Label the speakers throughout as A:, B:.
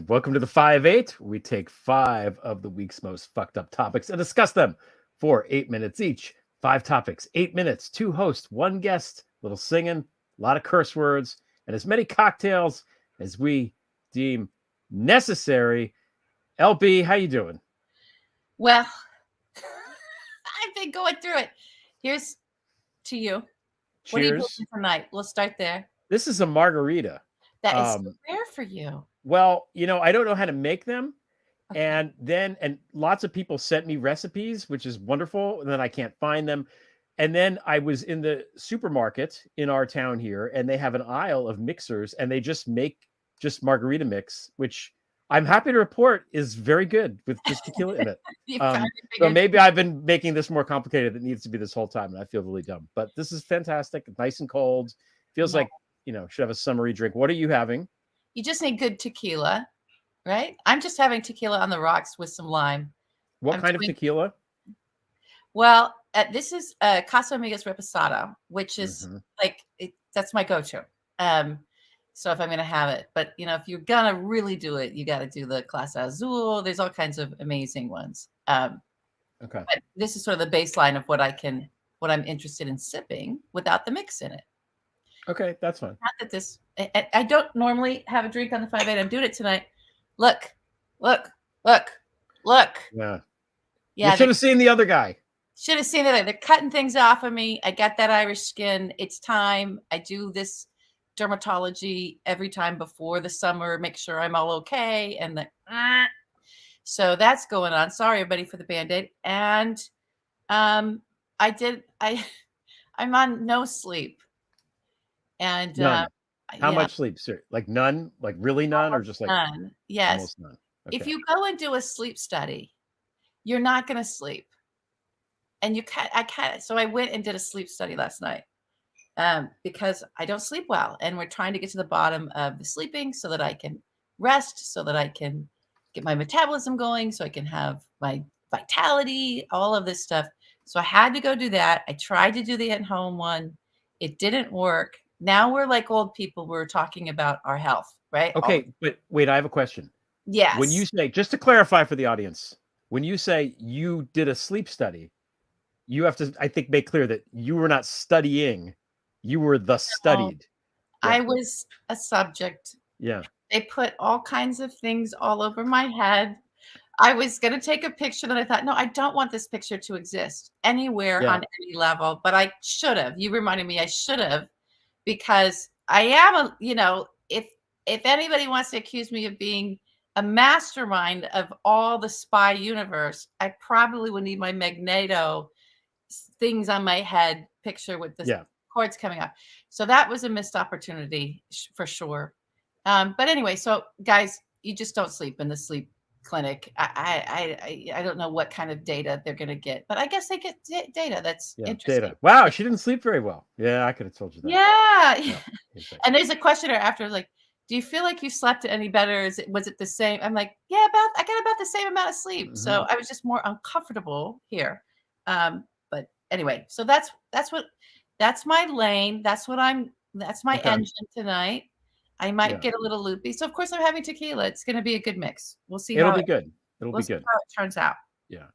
A: Welcome to the 5-8. We take 5 of the week's most fucked up topics and discuss them for 8 minutes each. 5 topics, 8 minutes, 2 hosts, 1 guest, little singing, a lot of curse words, and as many cocktails as we deem necessary. LB, how you doing?
B: Well, I've been going through it. Here's to you.
A: Cheers.
B: What are you doing tonight? We'll start there.
A: This is a margarita.
B: That is so rare for you.
A: Well, I don't know how to make them. Okay. And lots of people sent me recipes, which is wonderful. And then I can't find them. And then I was in the supermarket in our town here, and they have an aisle of mixers, and they just make margarita mix, which I'm happy to report is very good with just tequila in it. So maybe I've been making this more complicated than it needs to be this whole time, and I feel really dumb. But this is fantastic, nice and cold. Feels like, should have a summery drink. What are you having?
B: You just need good tequila, right? I'm just having tequila on the rocks with some lime.
A: What kind of tequila?
B: Well, this is Casamigos Reposado, which is that's my go-to. So if I'm going to have it, but if you're going to really do it, you got to do the Clase Azul. There's all kinds of amazing ones. Okay. But this is sort of the baseline of what I'm interested in sipping without the mix in it.
A: Okay, that's fine.
B: Not that I don't normally have a drink on the 5-8. I'm doing it tonight. Look.
A: Yeah. You should have seen the other guy.
B: Should have seen it. They're cutting things off of me. I got that Irish skin. It's time. I do this dermatology every time before the summer, make sure I'm all okay. And so that's going on. Sorry, everybody, for the Band-Aid. And I'm on no sleep. And
A: none. How much sleep, sir? Like none? Like really none? Or just like
B: none? Yes.
A: Almost none. Okay.
B: If you go and do a sleep study, you're not going to sleep. And so I went and did a sleep study last night because I don't sleep well. And we're trying to get to the bottom of the sleeping so that I can rest, so that I can get my metabolism going, so I can have my vitality, all of this stuff. So I had to go do that. I tried to do the at-home one. It didn't work. Now we're like old people. We're talking about our health, right?
A: Okay, but wait, I have a question.
B: Yes.
A: When you say, just to clarify for the audience, when you say you did a sleep study, you have to, I think, make clear that you were not studying. You were the studied.
B: Yeah. I was a subject.
A: Yeah.
B: They put all kinds of things all over my head. I was going to take a picture, then I thought, no, I don't want this picture to exist anywhere on any level, but I should have. You reminded me I should have, because I am if anybody wants to accuse me of being a mastermind of all the spy universe, I probably would need my Magneto things on my head picture with the cords coming up. So that was a missed opportunity for sure. But anyway, so guys, you just don't sleep in the sleep clinic. I don't know what kind of data they're going to get, but I guess they get data that's interesting.
A: Data. Wow, she didn't sleep very well. Yeah, I could have told you that.
B: Yeah. And there's a questionnaire after, like, do you feel like you slept any better? Was it the same? I'm like, yeah, I got about the same amount of sleep. Mm-hmm. So I was just more uncomfortable here. But anyway, so that's my lane. That's my engine tonight. I might get a little loopy. So of course I'm having tequila. It's going to be a good mix. We'll see.
A: It'll be good. It'll be good.
B: See how it turns out.
A: Yeah.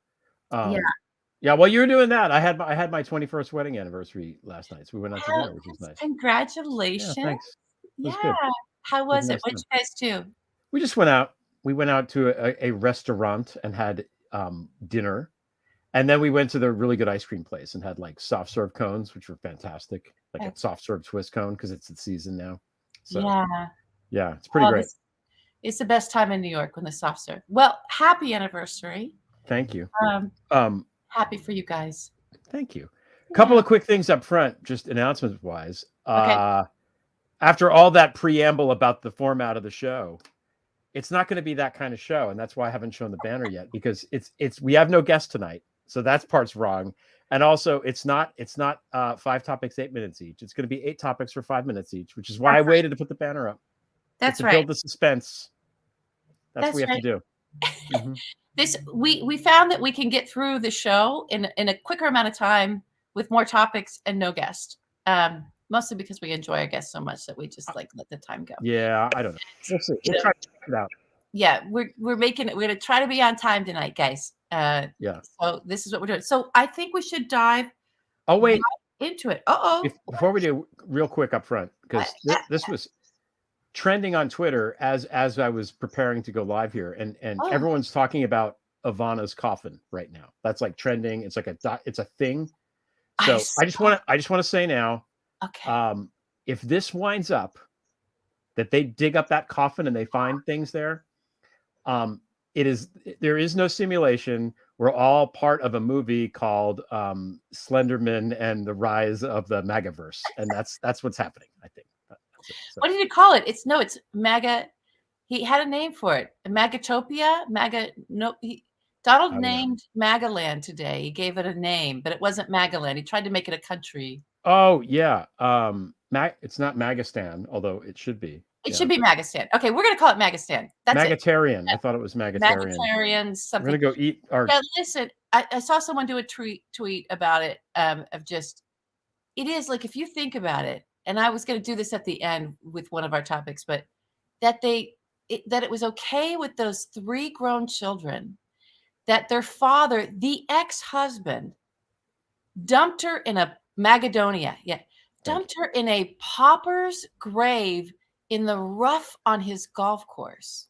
A: Yeah. While you were doing that, I had my 21st wedding anniversary last night. So we went out to dinner, which was nice.
B: Congratulations.
A: Yeah, thanks.
B: Yeah. How was it? What did you guys do?
A: We just went out. We went out to a restaurant and had dinner. And then we went to the really good ice cream place and had like soft serve cones, which were fantastic. Like a soft serve twist cone, because it's the season now. So yeah, it's pretty great.
B: It's the best time in New York when the soft serve. Well, happy anniversary.
A: Thank you.
B: Happy for you guys.
A: Thank you. A couple of quick things up front, just announcement wise. After all that preamble about the format of the show, it's not going to be that kind of show, and that's why I haven't shown the banner yet, because we have no guest tonight, so that part's wrong. And also, it's not 5 topics, 8 minutes each. It's going to be 8 topics for 5 minutes each, which is why I waited to put the banner up.
B: That's
A: right. To build the suspense. That's what we have to do.
B: Mm-hmm. We found that we can get through the show in a quicker amount of time with more topics and no guest. Mostly because we enjoy our guests so much that we just let the time go.
A: Yeah, I don't know. We'll see. We'll try to check it out.
B: yeah, we're making it. We're gonna try to be on time tonight, guys.
A: Yeah.
B: So this is what we're doing. So I think we should dive
A: Oh, wait.
B: right into it. Uh-oh.
A: Before we do, real quick up front, because this was trending on Twitter as I was preparing to go live here, and
B: Oh,
A: everyone's talking about Ivana's coffin right now. That's like trending. It's like it's a thing.
B: I
A: So I just
B: saw.
A: want to say now,
B: Okay.
A: if this winds up that they dig up that coffin and they find things there, there is no simulation. We're all part of a movie called Slenderman and the Rise of the Magaverse, and that's what's happening. I think. That's it. So,
B: What did you call it? It's Maga. He had a name for it. Magatopia? No, Donald named Magaland today. He gave it a name, but it wasn't Magaland. He tried to make it a country.
A: oh yeah, it's not Magistan, although it should be.
B: It should be Magistan. Okay, we're gonna call it Magistan. That's
A: Magatarian.
B: it.
A: I thought it was Magatarian.
B: Magatarian something.
A: We're gonna go eat our.
B: Yeah, listen, I saw someone do a tweet about it. Of just, it is like, if you think about it, and I was gonna do this at the end with one of our topics, but that it was okay with those 3 grown children, that their father, the ex-husband, dumped her in a Macedonia. Yeah. Dumped her in a pauper's grave in the rough on his golf course.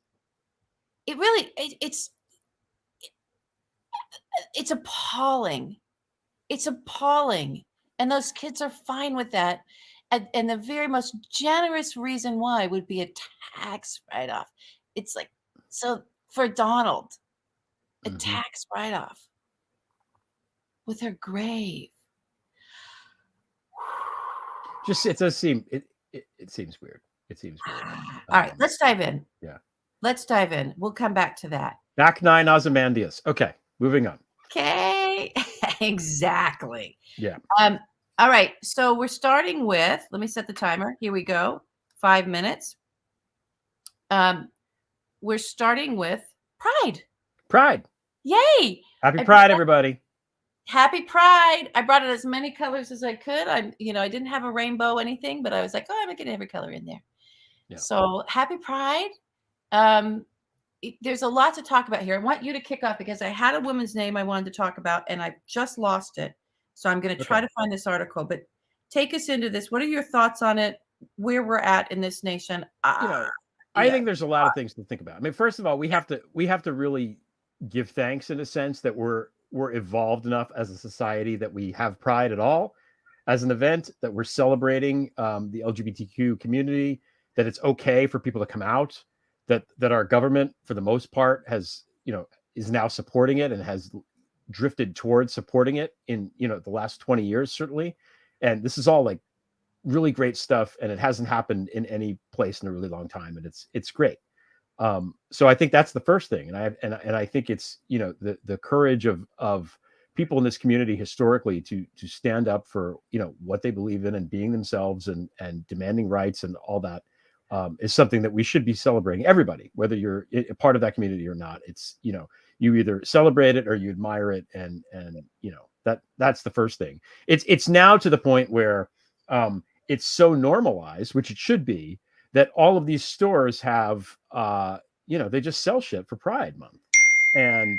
B: It really, it's appalling. It's appalling. And those kids are fine with that. And the very most generous reason why would be a tax write-off. It's like, so for Donald, a tax write-off with her grave.
A: Just it does seem it seems weird. It seems weird.
B: All right, let's dive in.
A: Yeah.
B: Let's dive in. We'll come back to that.
A: Back 9 Ozymandias. Okay, moving on.
B: Okay. Exactly.
A: Yeah.
B: All right. So we're starting with, let me set the timer. Here we go. 5 minutes. We're starting with Pride.
A: Pride.
B: Yay.
A: Happy Pride, everybody.
B: Happy Pride. I brought it as many colors as I could. I didn't have a rainbow anything, but I was like, oh, I'm getting every color in there. Yeah. So happy Pride. There's a lot to talk about here. I want you to kick off because I had a woman's name I wanted to talk about and I just lost it. So I'm going to try to find this article, but take us into this. What are your thoughts on it? Where we're at in this nation?
A: I think there's a lot of things to think about. I mean, first of all, we have to really give thanks in a sense that we're evolved enough as a society that we have Pride at all as an event, that we're celebrating the LGBTQ community, that it's okay for people to come out, that our government for the most part has, is now supporting it and has drifted towards supporting it in, the last 20 years, certainly. And this is all like really great stuff. And it hasn't happened in any place in a really long time. And it's great. So I think that's the first thing. And I think it's, the courage of people in this community historically to stand up for, what they believe in and being themselves and demanding rights and all that, is something that we should be celebrating. Everybody, whether you're a part of that community or not, it's, you either celebrate it or you admire it. And that's the first thing. It's now to the point where, it's so normalized, which it should be, that all of these stores have, they just sell shit for Pride Month. And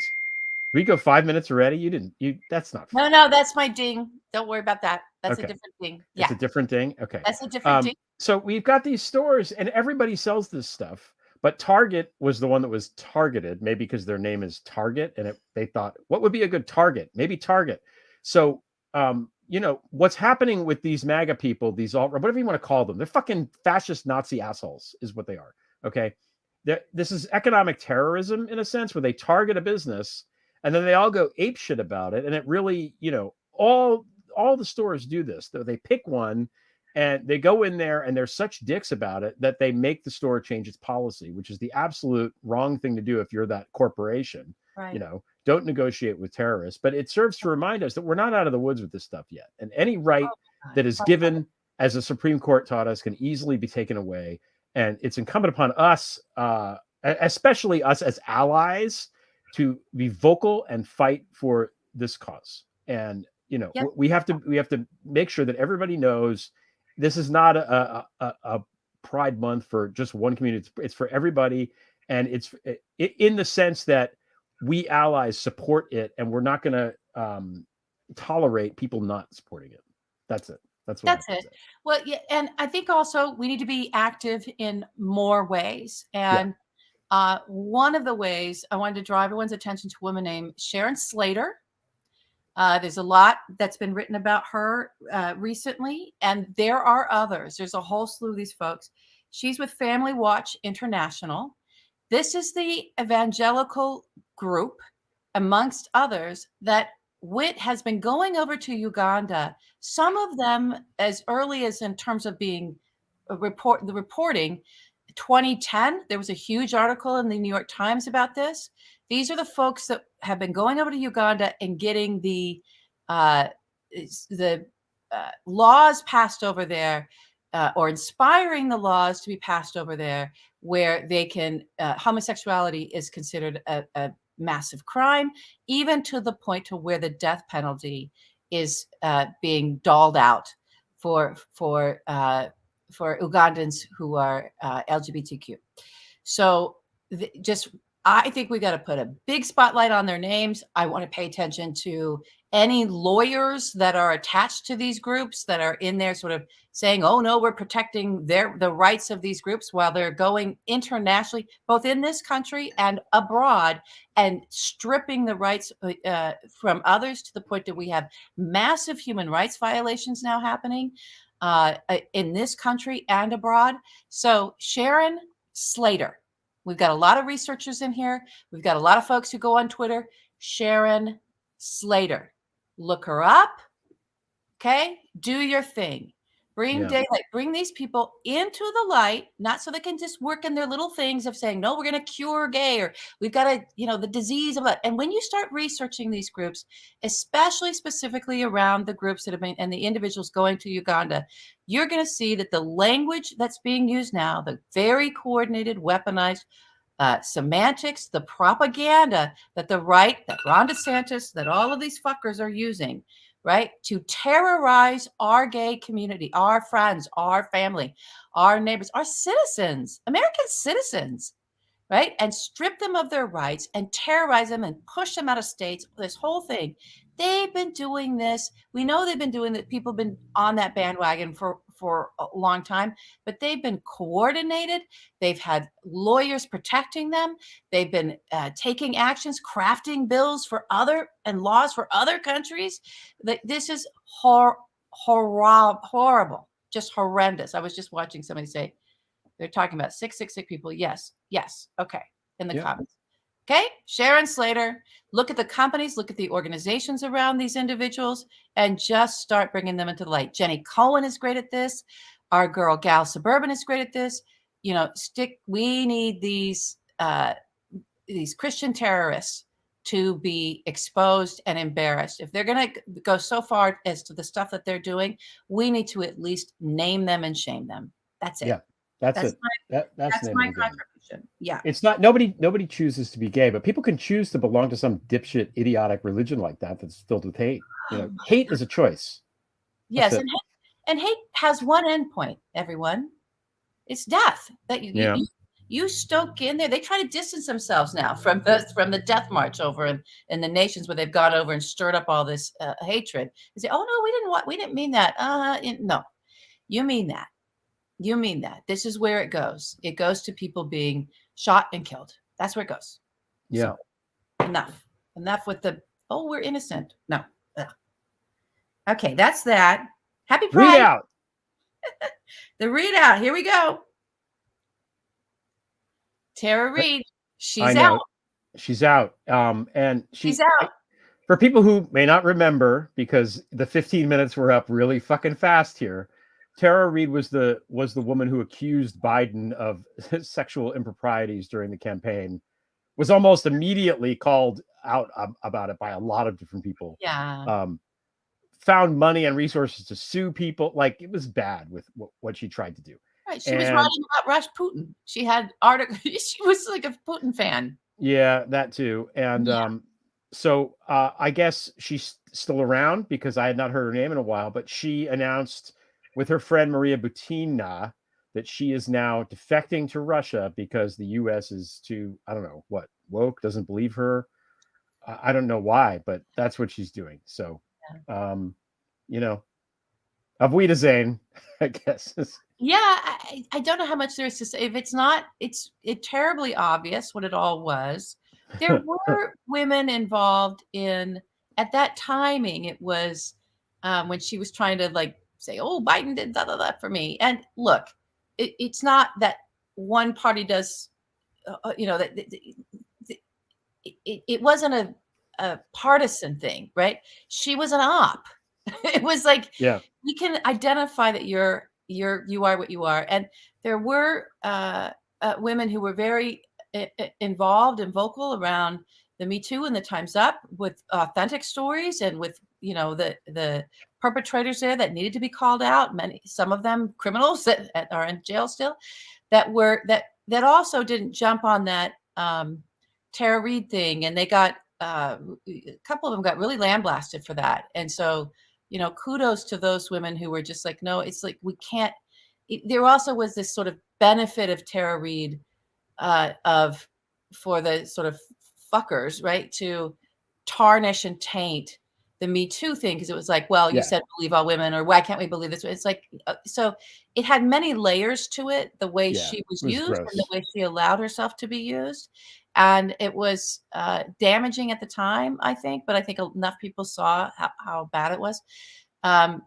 A: we go 5 minutes already. That's not
B: fair. No, that's my ding. Don't worry about that. That's a different thing. Yeah.
A: It's a different thing. Okay.
B: That's a different thing.
A: So we've got these stores and everybody sells this stuff, but Target was the one that was targeted, maybe because their name is Target. And they thought, what would be a good target? Maybe Target. So, what's happening with these MAGA people, these whatever you want to call them, they're fucking fascist Nazi assholes is what they are. Okay. This is economic terrorism in a sense, where they target a business and then they all go ape shit about it. And it really, all the stores do this. They pick one and they go in there and they're such dicks about it that they make the store change its policy, which is the absolute wrong thing to do if you're that corporation. Right. Don't negotiate with terrorists. But it serves to remind us that we're not out of the woods with this stuff yet. And any right that is given, as the Supreme Court taught us, can easily be taken away. And it's incumbent upon us, especially us as allies, to be vocal and fight for this cause. And we have to make sure that everybody knows this is not a Pride Month for just one community. It's for everybody. and it's in the sense that we allies support it, and we're not going to tolerate people not supporting it. That's it. That's what
B: That's
A: I have
B: it.
A: to say.
B: Well, yeah, and I think also we need to be active in more ways.
A: Yeah.
B: And one of the ways I wanted to draw everyone's attention to a woman named Sharon Slater. There's a lot that's been written about her recently, and there are others. There's a whole slew of these folks. She's with Family Watch International. This is the evangelical group, amongst others, that WIT has been going over to Uganda. Some of them as early as in terms of being the reporting 2010. There was a huge article in the New York Times about this. These are the folks that have been going over to Uganda and getting the uh, laws passed over there, or inspiring the laws to be passed over there, where they can homosexuality is considered a massive crime, even to the point to where the death penalty is being doled out for Ugandans who are LGBTQ. So just, I think we got to put a big spotlight on their names. I want to pay attention to any lawyers that are attached to these groups that are in there sort of saying, oh no, we're protecting the rights of these groups, while they're going internationally, both in this country and abroad, and stripping the rights from others, to the point that we have massive human rights violations now happening in this country and abroad. So Sharon Slater, we've got a lot of researchers in here. We've got a lot of folks who go on Twitter. Sharon Slater, look her up. Okay, do your thing. Bring daylight. Bring these people into the light, not so they can just work in their little things of saying, no, we're going to cure gay, or we've got to, the disease of it. And when you start researching these groups, especially specifically around the groups that have been and the individuals going to Uganda, you're going to see that the language that's being used now, the very coordinated, weaponized semantics, the propaganda that the right, that Ron DeSantis, that all of these fuckers are using, right, to terrorize our gay community, our friends, our family, our neighbors, our citizens, American citizens, right, and strip them of their rights and terrorize them and push them out of states, this whole thing. They've been doing this. We know they've been doing it. People have been on that bandwagon for a long time, but they've been coordinated. They've had lawyers protecting them. They've been taking actions, crafting bills for other and laws for other countries. This is horrible, just horrendous. I was just watching somebody say, they're talking about 666 people. Yes. Okay. In the comments. Okay. Sharon Slater, look at the companies, look at the organizations around these individuals, and just start bringing them into the light. Jenny Cohen is great at this. Our girl Gal Suburban is great at this. We need these Christian terrorists to be exposed and embarrassed. If they're going to go so far as to the stuff that they're doing, we need to at least name them and shame them. That's it.
A: Yeah. That's it.
B: That's my contribution. Yeah.
A: It's not, nobody chooses to be gay, but people can choose to belong to some dipshit, idiotic religion like that that's filled with hate. Hate is a choice.
B: Yes, and hate has one endpoint, everyone. It's death. That you stoke in there. They try to distance themselves now from the death march over in the nations where they've gone over and stirred up all this hatred. They say, oh no, we didn't mean that. No, you mean that. You mean that. This is where it goes. It goes to people being shot and killed. That's where it goes.
A: Yeah.
B: So, enough with the, oh, we're innocent. No. Ugh. Okay, that's that. Happy Pride.
A: Readout.
B: The readout. Here we go. Tara Reid. She's out.
A: She's out. And
B: she's out.
A: For people who may not remember, because the 15 minutes were up really fucking fast here, Tara Reid was the woman who accused Biden of sexual improprieties during the campaign, was almost immediately called out about it by a lot of different people.
B: Yeah.
A: Found money and resources to sue people. Like, it was bad with what she tried to do.
B: Right. She was writing about Rasputin. She had articles. She was like a Putin fan.
A: Yeah, that too. And so I guess she's still around, because I had not heard her name in a while, but she announced with her friend Maria Butina that she is now defecting to Russia because the U.S. is too, I don't know what, woke, doesn't believe her. I don't know why, but that's what she's doing. So, you know, Avoida Zane, I guess.
B: Yeah, I don't know how much there is to say. If it's not, it's terribly obvious what it all was. There were women involved in, at that timing, it was when she was trying to like say, oh, Biden did da da da for me. And look, it's not that one party does, that it wasn't a partisan thing, right? She was an op. It was like,
A: Yeah.
B: you can identify that you are what you are. And there were women who were very involved and vocal around the Me Too and the Time's Up with authentic stories, and with the perpetrators there that needed to be called out. Some of them criminals that are in jail still, that also didn't jump on that Tara Reade thing, and they got a couple of them got really lambasted for that. And so, kudos to those women who were just like, no, it's like, we can't. There also was this sort of benefit of Tara Reade for the sort of fuckers, right, to tarnish and taint the Me Too thing, because it was like, well, you said believe all women, or why can't we believe this? It's like, so it had many layers to it, the way she was used,
A: gross.
B: and the way she allowed herself to be used. And it was damaging at the time, I think, but I think enough people saw how bad it was. And,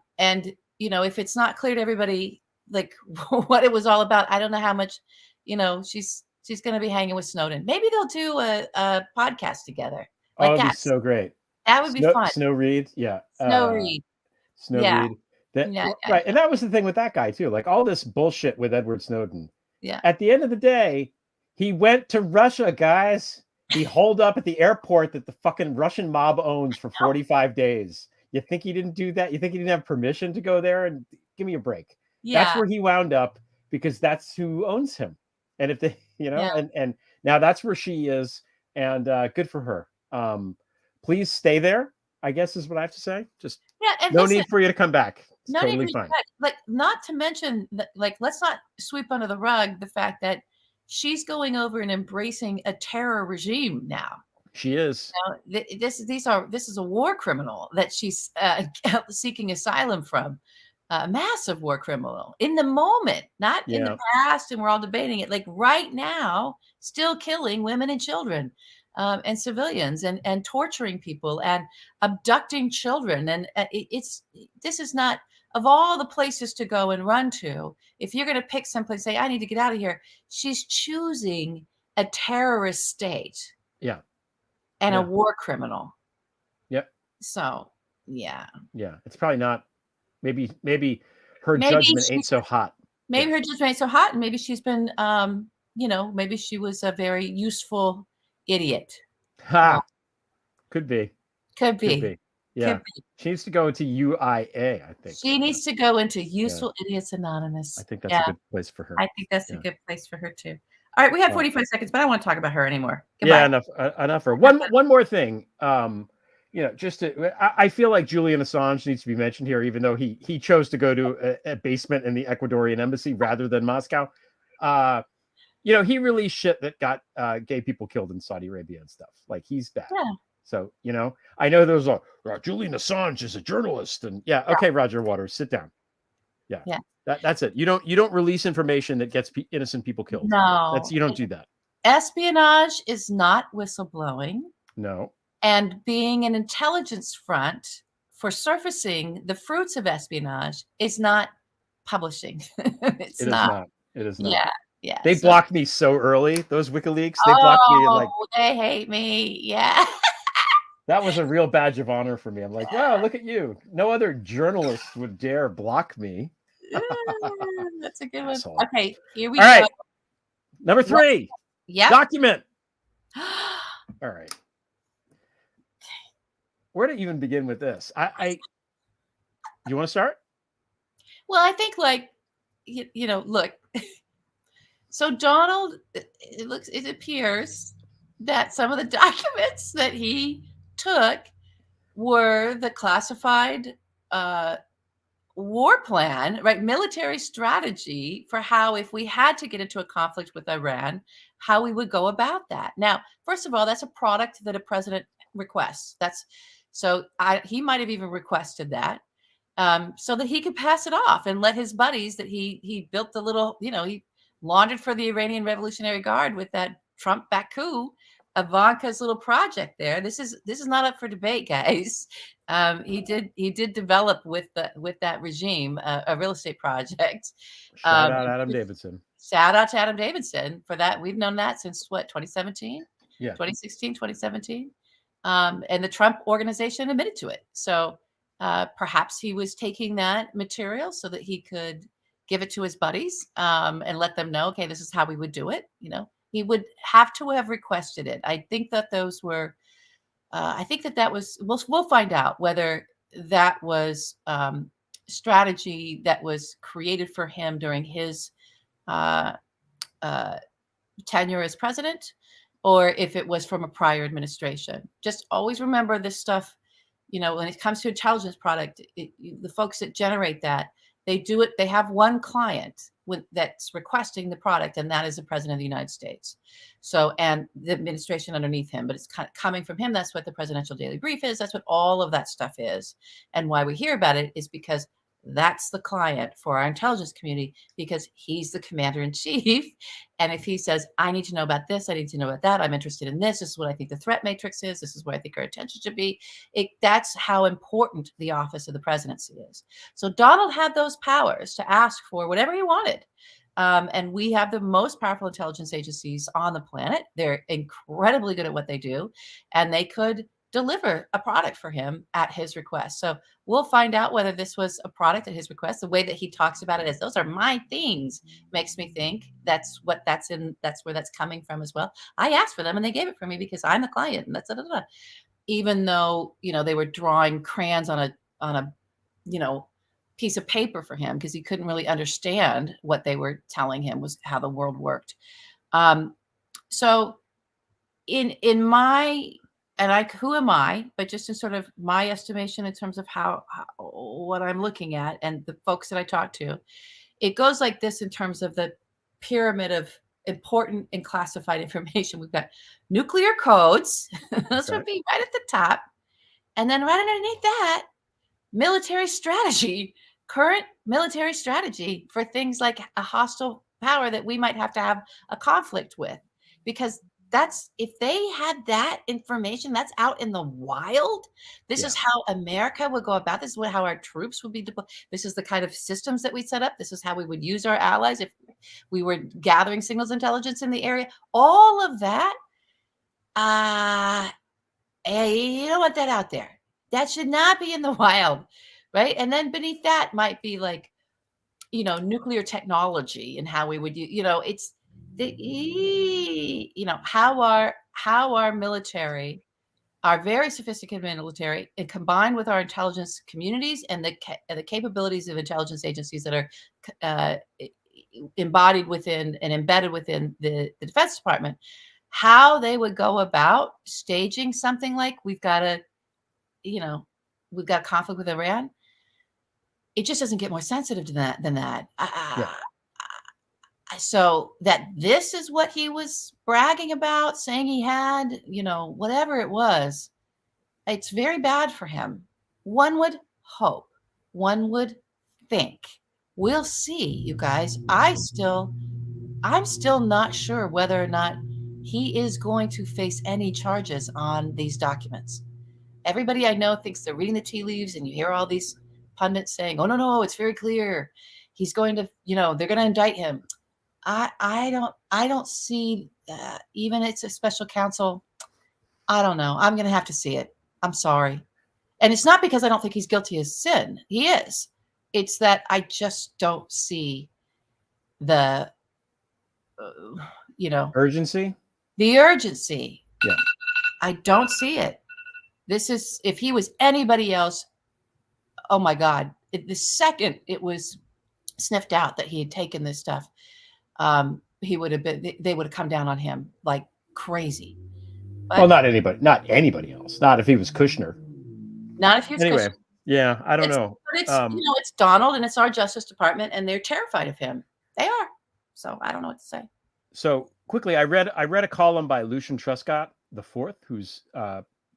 B: if it's not clear to everybody, like what it was all about, I don't know how much, she's going to be hanging with Snowden. Maybe they'll do a podcast together. Like
A: that'd be so great.
B: That would be fun.
A: Snow Reed. Yeah.
B: Snow Reed.
A: Reed. Right. And that was the thing with that guy too. Like all this bullshit with Edward Snowden.
B: Yeah.
A: At the end of the day, he went to Russia, guys. He holed up at the airport that the fucking Russian mob owns for 45 days. You think he didn't do that? You think he didn't have permission to go there? And give me a break.
B: Yeah.
A: That's where he wound up, because that's who owns him. And if they, and now that's where she is, and good for her. Please stay there, I guess is what I have to say. Just no need for you to come back. It's totally fine.
B: Like, not to mention that, like, let's not sweep under the rug the fact that she's going over and embracing a terror regime now.
A: She is.
B: This is a war criminal that she's seeking asylum from. A massive war criminal in the moment, not in the past, and we're all debating it. Like right now, still killing women and children. And civilians, and torturing people, and abducting children. And this is not, of all the places to go and run to, if you're going to pick someplace, say, I need to get out of here, she's choosing a terrorist state.
A: Yeah.
B: And a war criminal.
A: Yep.
B: So, yeah.
A: Yeah. It's probably not, maybe her judgment ain't so hot.
B: Maybe her judgment ain't so hot, and maybe she's been, maybe she was a very useful idiot.
A: Could be.
B: Yeah. Could be.
A: She needs to go into UIA, I think.
B: She needs to go into Useful Idiots Anonymous.
A: I think that's a good place for her.
B: I think that's a good place for her too. All right, we have 45 seconds, but I don't want to talk about her anymore.
A: Goodbye. Yeah, enough for her. One more thing. Just I feel like Julian Assange needs to be mentioned here, even though he chose to go to a basement in the Ecuadorian embassy rather than Moscow. He released shit that got gay people killed in Saudi Arabia and stuff. Like, he's bad. Yeah. So, I know there's Julian Assange is a journalist, and okay, Roger Waters, sit down. Yeah. That's it. You don't release information that gets innocent people killed.
B: No.
A: You don't do that.
B: Espionage is not whistleblowing.
A: No.
B: And being an intelligence front for surfacing the fruits of espionage is not publishing. It is not. Yeah.
A: They blocked me so early. Those WikiLeaks, they blocked me. Like,
B: they hate me. Yeah.
A: That was a real badge of honor for me. I'm like, wow, look at you. No other journalist would dare block me.
B: That's a good one. Okay, here we
A: go.
B: All right.
A: Number 3.
B: Yeah.
A: Document. All right. Where to even begin with this? You want to start?
B: Well, I think, like, look. So Donald, it appears that some of the documents that he took were the classified war plan, right? Military strategy for how, if we had to get into a conflict with Iran, how we would go about that. Now, first of all, that's a product that a president requests. He might have even requested that so that he could pass it off and let his buddies that he built the little, he laundered for the Iranian Revolutionary Guard with that Trump-backed coup, Ivanka's little project there. This is not up for debate, guys. He did develop with that regime a real estate project.
A: Shout out Adam Davidson.
B: Shout out to Adam Davidson for that. We've known that since what, 2017?
A: Yeah.
B: 2016, 2017. And the Trump organization admitted to it. So perhaps he was taking that material so that he could give it to his buddies and let them know, okay, this is how we would do it. He would have to have requested it. I think that those were, I think that was, we'll find out whether that was strategy that was created for him during his tenure as president, or if it was from a prior administration. Just always remember this stuff, when it comes to intelligence product, the folks that generate that, they do it, they have one client that's requesting the product, and that is the president of the United States. So, and the administration underneath him, but it's kind of coming from him. That's what the presidential daily brief is. That's what all of that stuff is. And why we hear about it is because that's the client for our intelligence community, because he's the commander in chief. And if he says, I need to know about this, I need to know about that, I'm interested in this is what I think the threat matrix is, this is where I think our attention should be. That's how important the office of the presidency is. So Donald had those powers to ask for whatever he wanted. And we have the most powerful intelligence agencies on the planet. They're incredibly good at what they do, and they could deliver a product for him at his request. So we'll find out whether this was a product at his request. The way that he talks about it as those are my things makes me think that's where that's coming from as well. I asked for them and they gave it for me because I'm the client, and that's even though, they were drawing crayons on a piece of paper for him because he couldn't really understand what they were telling him was how the world worked. So in my, and who am I? But just in sort of my estimation in terms of how what I'm looking at and the folks that I talk to, it goes like this in terms of the pyramid of important and classified information. We've got nuclear codes. Those would be right at the top. And then right underneath that, military strategy, current military strategy for things like a hostile power that we might have to have a conflict with. Because if they had that information, that's out in the wild. This is how America would go about this. How our troops would be deployed. This is the kind of systems that we set up. This is how we would use our allies if we were gathering signals intelligence in the area. All of that, you don't want that out there. That should not be in the wild, right? And then beneath that might be like, nuclear technology and how we would use, it's how our military, our very sophisticated military, and combined with our intelligence communities and the capabilities of intelligence agencies that are embodied within and embedded within the Defense Department, how they would go about staging something like we've got a conflict with Iran. It just doesn't get more sensitive than that. So that this is what he was bragging about, saying he had, whatever it was, it's very bad for him. One would hope, one would think. We'll see, you guys. I'm still not sure whether or not he is going to face any charges on these documents. Everybody I know thinks they're reading the tea leaves, and you hear all these pundits saying, oh, no, it's very clear. He's going to, they're going to indict him. I don't see that. Even it's a special counsel. I don't know. I'm going to have to see it. I'm sorry. And it's not because I don't think he's guilty of sin. He is. It's that I just don't see the,
A: urgency.
B: The urgency.
A: Yeah.
B: I don't see it. This is, if he was anybody else, oh my God. The second it was sniffed out that he had taken this stuff, they would have come down on him like crazy. But
A: well, not anybody else. Not if he was Kushner.
B: Not if he was
A: anyway.
B: Kushner.
A: Yeah, I don't know.
B: But it's it's Donald and it's our Justice Department, and they're terrified of him. They are. So I don't know what to say.
A: So quickly, I read a column by Lucian Truscott the Fourth, who's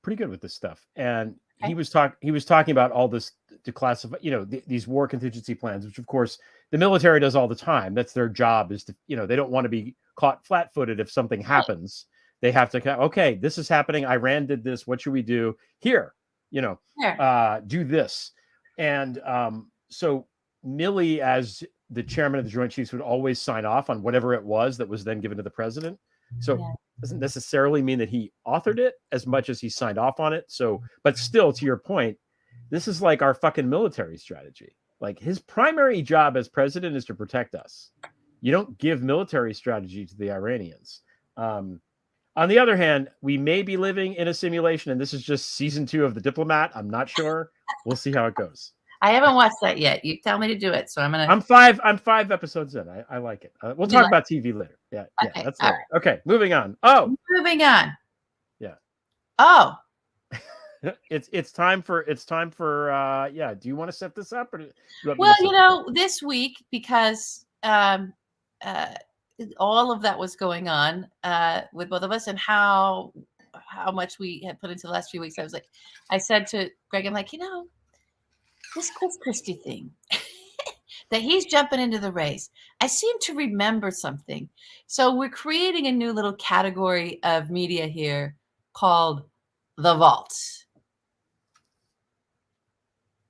A: pretty good with this stuff, and he was talking about all this declassify, these war contingency plans, which of course the military does all the time. That's their job, is to, they don't want to be caught flat-footed if something happens. They have to, okay, this is happening. Iran did this. What should we do here? Do this. And so Milley, as the chairman of the Joint Chiefs, would always sign off on whatever it was that was then given to the president. So it doesn't necessarily mean that he authored it as much as he signed off on it. So, but still, to your point, this is like our fucking military strategy. Like, his primary job as president is to protect us. You don't give military strategy to the Iranians. On the other hand, we may be living in a simulation, and this is just season 2 of The Diplomat. I'm not sure. We'll see how it goes.
B: I haven't watched that yet. You tell me to do it, so I'm gonna.
A: I'm 5 episodes in. I like it. We'll talk about TV later. Yeah,
B: okay,
A: that's all right. Okay, moving on.
B: Moving on.
A: Yeah.
B: Oh.
A: it's time for do you want to set this up, or
B: this week, because all of that was going on with both of us, and how much we had put into the last few weeks. I said to Greg, I'm like, this Chris Christie thing, that he's jumping into the race. I seem to remember something. So we're creating a new little category of media here called The Vault.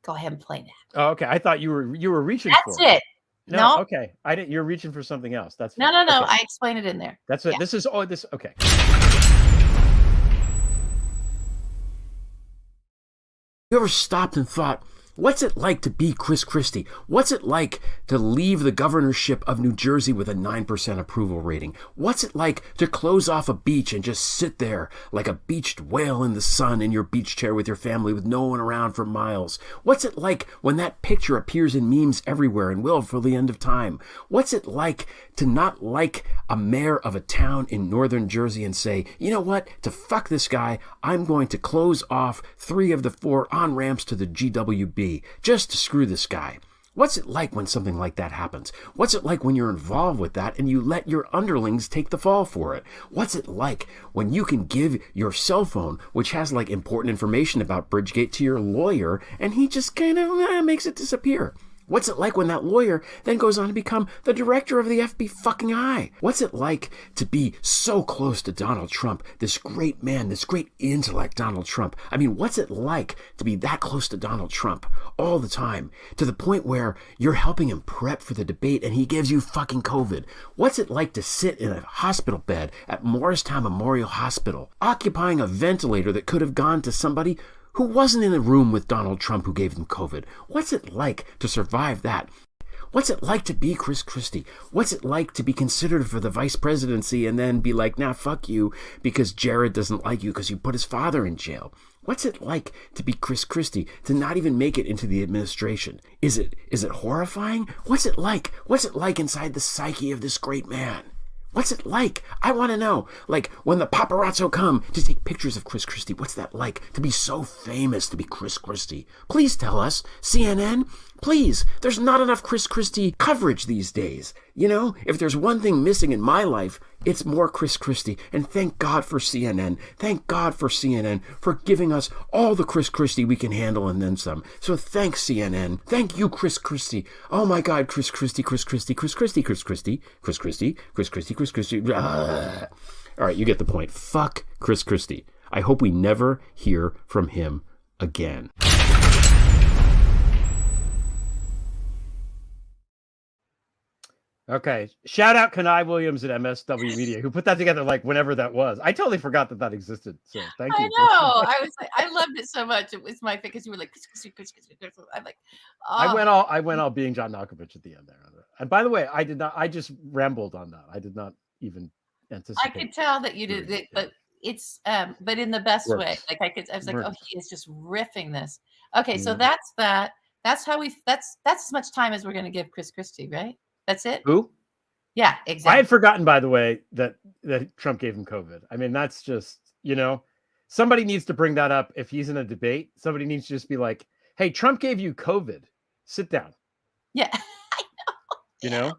B: Go ahead and play that.
A: Oh, okay. I thought you were reaching for it.
B: That's it. No.
A: Okay. I didn't. You're reaching for something else. That's
B: no.
A: Okay.
B: I explained it in there.
A: That's it. This is this. Okay.
C: You ever stopped and thought, what's it like to be Chris Christie? What's it like to leave the governorship of New Jersey with a 9% approval rating? What's it like to close off a beach and just sit there like a beached whale in the sun in your beach chair with your family with no one around for miles? What's it like when that picture appears in memes everywhere and will for the end of time? What's it like to not like a mayor of a town in northern Jersey and say, you know what, to fuck this guy, I'm going to close off 3 of the 4 on-ramps to the GWB just to screw this guy? What's it like when something like that happens? What's it like when you're involved with that and you let your underlings take the fall for it? What's it like when you can give your cell phone, which has like important information about Bridgegate, to your lawyer, and he just kind of makes it disappear? What's it like when that lawyer then goes on to become the director of the FBI? What's it like to be so close to Donald Trump, this great man, this great intellect, Donald Trump? I mean, what's it like to be that close to Donald Trump all the time, to the point where you're helping him prep for the debate and he gives you fucking COVID? What's it like to sit in a hospital bed at Morristown Memorial Hospital, occupying a ventilator that could have gone to somebody who wasn't in a room with Donald Trump who gave them COVID? What's it like to survive that? What's it like to be Chris Christie? What's it like to be considered for the vice presidency and then be like, nah, fuck you, because Jared doesn't like you because you put his father in jail? What's it like to be Chris Christie, to not even make it into the administration? Is it horrifying? What's it like? What's it like inside the psyche of this great man? What's it like? I want to know. Like, when the paparazzo come to take pictures of Chris Christie, what's that like to be so famous, to be Chris Christie? Please tell us. CNN, please. There's not enough Chris Christie coverage these days. If there's one thing missing in my life, it's more Chris Christie. And thank God for CNN. Thank God for CNN for giving us all the Chris Christie we can handle and then some. So thanks, CNN. Thank you, Chris Christie. Oh my God, Chris Christie, Chris Christie, Chris Christie, Chris Christie, Chris Christie, Chris Christie, Chris Christie. All right, you get the point. Fuck Chris Christie. I hope we never hear from him again.
A: Okay. Shout out Kenai Williams at MSW Media, who put that together like whenever that was. I totally forgot that existed. So thank you.
B: I know. I was like, I loved it so much. It was my favorite because you were like, I'm like, oh.
A: I went all being John Malkovich at the end there. And by the way, I just rambled on that. I did not even anticipate.
B: I could tell that you did it, but it's but in the best way. Like I was like, oh, he is just riffing this. Okay, so that's that. That's how that's as much time as we're gonna give Chris Christie, right? That's it.
A: Who?
B: Yeah, exactly.
A: I had forgotten, by the way, that Trump gave him COVID. I mean, that's just, somebody needs to bring that up if he's in a debate. Somebody needs to just be like, Hey, Trump gave you COVID. Sit down.
B: Yeah.
A: You know?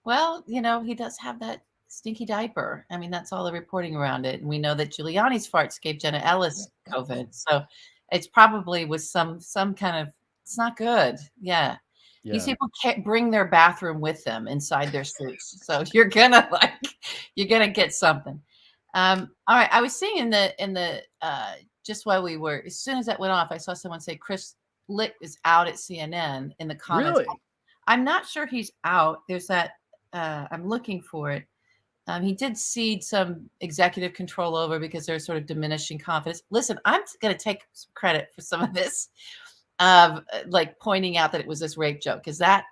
B: Well, he does have that stinky diaper. I mean, that's all the reporting around it. And we know that Giuliani's farts gave Jenna Ellis COVID. So it's probably with some kind of, it's not good. Yeah. These people can't bring their bathroom with them inside their suits. So you're gonna get something. All right. I was seeing in the just while we were, as soon as that went off, I saw someone say Chris Licht is out at CNN in the comments.
A: Really?
B: I'm not sure he's out. There's that, I'm looking for it. He did cede some executive control over because there's sort of diminishing confidence. Listen, I'm going to take some credit for some of this, like pointing out that it was this rape joke, because that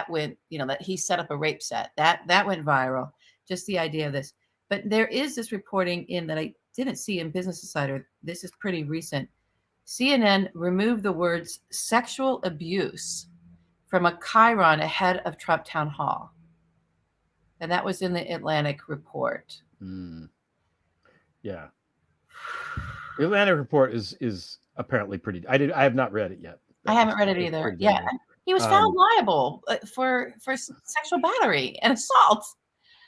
B: went, that he set up a rape set. That went viral. Just the idea of this. But there is this reporting in that I didn't see in Business Insider. This is pretty recent. CNN removed the words sexual abuse from a chyron ahead of Trump town hall. And that was in the Atlantic report.
A: Yeah. The Atlantic report is apparently pretty. I have not read it yet.
B: I haven't read it either. Yeah. He was found liable for sexual battery and assault.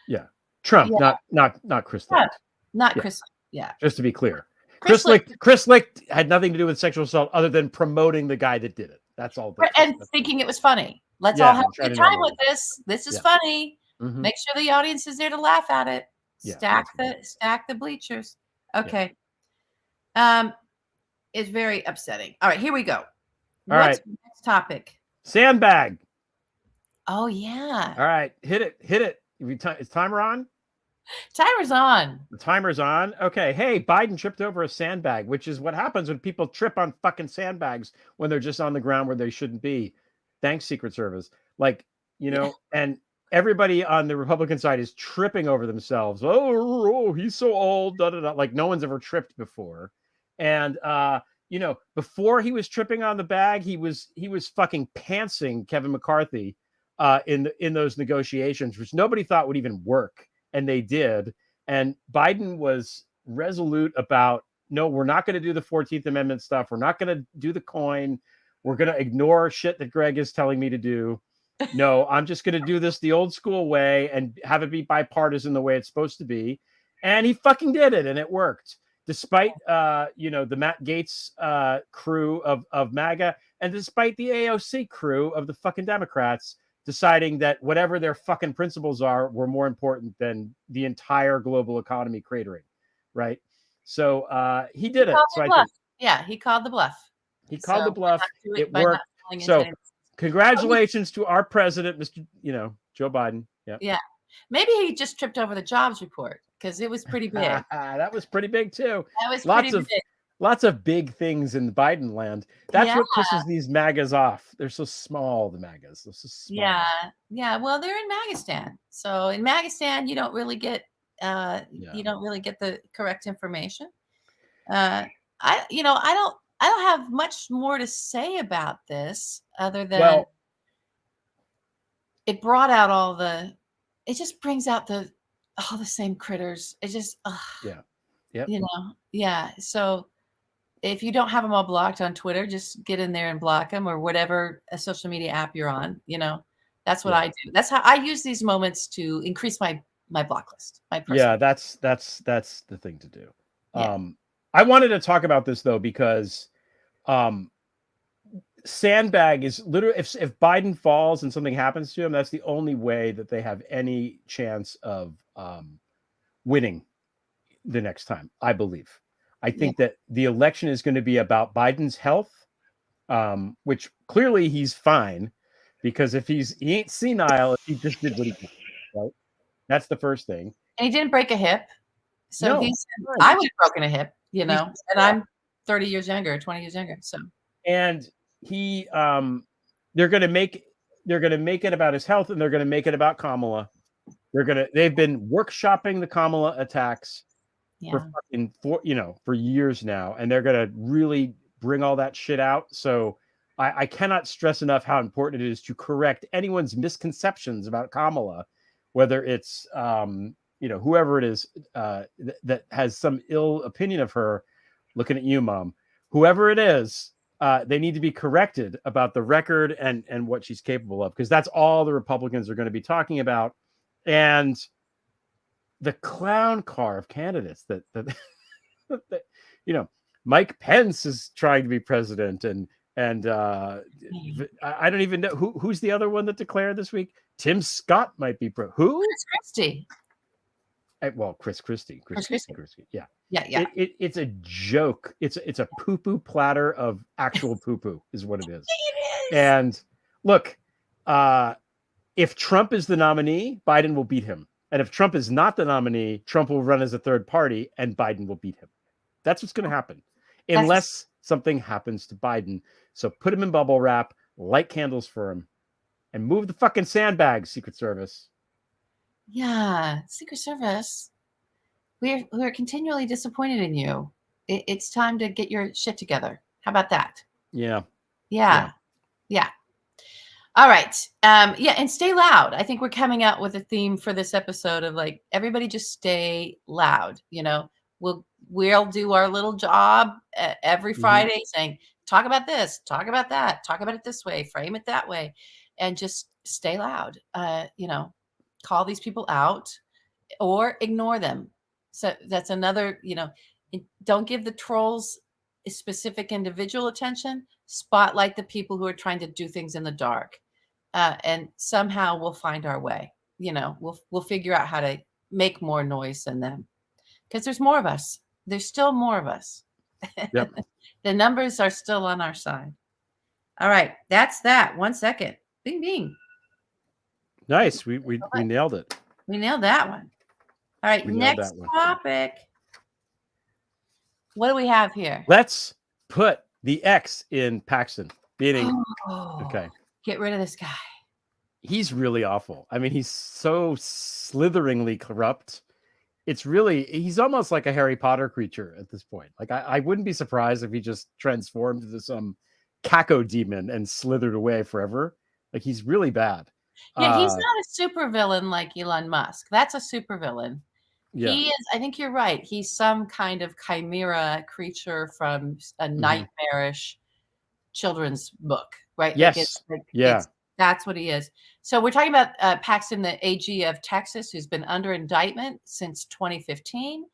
A: Yeah. Trump, not Chris Licht.
B: Not Chris. Yeah.
A: Just to be clear. Chris Licht had nothing to do with sexual assault other than promoting the guy that did it. That's all.
B: And thinking it was funny. Let's all have a good time with this. This is funny.
A: Mm-hmm.
B: Make sure the audience is there to laugh at it. Stack the bleachers. Okay. It's very upsetting. All right, here we go. What's the next topic?
A: Sandbag.
B: Oh yeah.
A: All right, hit it. Is timer on?
B: Timer's on.
A: The timer's on. Okay. Hey, Biden tripped over a sandbag, which is what happens when people trip on fucking sandbags when they're just on the ground where they shouldn't be. Thanks, Secret Service. And everybody on the Republican side is tripping over themselves. Oh, he's so old. Da, da, da. Like no one's ever tripped before. And before he was tripping on the bag, he was fucking pantsing Kevin McCarthy in those negotiations, which nobody thought would even work. And they did. And Biden was resolute about, no, we're not going to do the 14th Amendment stuff. We're not going to do the coin. We're going to ignore shit that Greg is telling me to do. No, I'm just going to do this the old school way and have it be bipartisan the way it's supposed to be. And he fucking did it. And it worked. Despite, the Matt Gaetz crew of MAGA, and despite the AOC crew of the fucking Democrats deciding that whatever their fucking principles were more important than the entire global economy cratering, right? So he did it. So
B: he called the bluff.
A: He called the bluff. It worked. So congratulations to our president, Mr. Joe Biden. Yeah.
B: Yeah. Maybe he just tripped over the jobs report because it was pretty big.
A: That was pretty big too.
B: That was pretty big.
A: Lots of big things in Biden land. That's what pisses these MAGAs off. They're so small, the MAGAs. They're so small.
B: Yeah. Well, they're in Magistan. So in Magistan, you don't really get the correct information. I don't have much more to say about this other than it brought out it just brings out all the same critters. It just So if you don't have them all blocked on Twitter, just get in there and block them, or whatever social media app you're on. That's what I do. That's how I use these moments to increase my block list.
A: That's the thing to do.
B: Yeah.
A: I wanted to talk about this though, because sandbag is literally, if Biden falls and something happens to him, that's the only way that they have any chance of winning the next time, I believe. I think that the election is going to be about Biden's health, which clearly he's fine, because if he ain't senile, if he just did what he did, right? That's the first thing.
B: And he didn't break a hip. So I would have broken a hip, and I'm 30 years younger, 20 years younger. So,
A: and he, they're going to make it about his health, and they're going to make it about Kamala. They've been workshopping the Kamala attacks for years now, and they're going to really bring all that shit out. So I cannot stress enough how important it is to correct anyone's misconceptions about Kamala, whether it's, whoever it is that has some ill opinion of her. Looking at you, Mom. Whoever it is, they need to be corrected about the record and what she's capable of, because that's all the Republicans are going to be talking about. And the clown car of candidates that Mike Pence is trying to be president, and I don't even know who's the other one that declared this week. Tim Scott might be who?
B: Chris Christie.
A: Well, Christie. Yeah. It's a joke. It's a poo-poo platter of actual poo-poo is what it is.
B: It is.
A: And look, if Trump is the nominee, Biden will beat him. And if Trump is not the nominee, Trump will run as a third party and Biden will beat him. That's what's going to happen. Unless something happens to Biden. So put him in bubble wrap, light candles for him, and move the fucking sandbags, Secret Service.
B: Yeah, Secret Service. We're continually disappointed in you. It's time to get your shit together. How about that?
A: Yeah.
B: All right. And stay loud. I think we're coming out with a theme for this episode of like, everybody just stay loud. We'll do our little job every Friday saying, talk about this, talk about that, talk about it this way, frame it that way, and just stay loud. Call these people out or ignore them. So that's another, don't give the trolls a specific individual attention. Spotlight the people who are trying to do things in the dark. And somehow we'll find our way. We'll figure out how to make more noise than them. Because there's more of us. There's still more of us.
A: Yep.
B: The numbers are still on our side. All right. That's that. 1 second. Bing, bing.
A: Nice. We nailed it.
B: We nailed that one. All right. Next topic. What do we have here?
A: Let's put the X in Paxton. Okay.
B: Get rid of this guy.
A: He's really awful. I mean, he's so slitheringly corrupt. He's almost like a Harry Potter creature at this point. Like I wouldn't be surprised if he just transformed into some caco demon and slithered away forever. Like he's really bad.
B: Yeah, he's not a supervillain like Elon Musk. That's a supervillain. Yeah. He is, I think you're right. He's some kind of chimera creature from a nightmarish children's book, right?
A: Yes.
B: That's what he is. So we're talking about Paxton, the AG of Texas, who's been under indictment since 2015.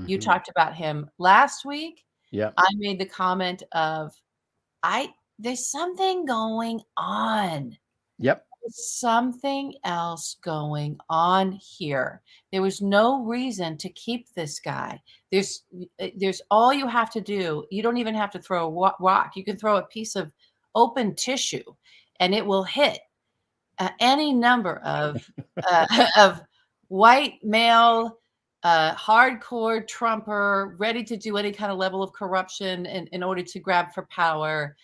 B: You talked about him last week.
A: Yeah.
B: I made the comment of, there's something going on.
A: Yep.
B: There's something else going on here. There was no reason to keep this guy. There's all you have to do. You don't even have to throw a rock. You can throw a piece of open tissue and it will hit any number of white male, hardcore Trumper, ready to do any kind of level of corruption in order to grab for power,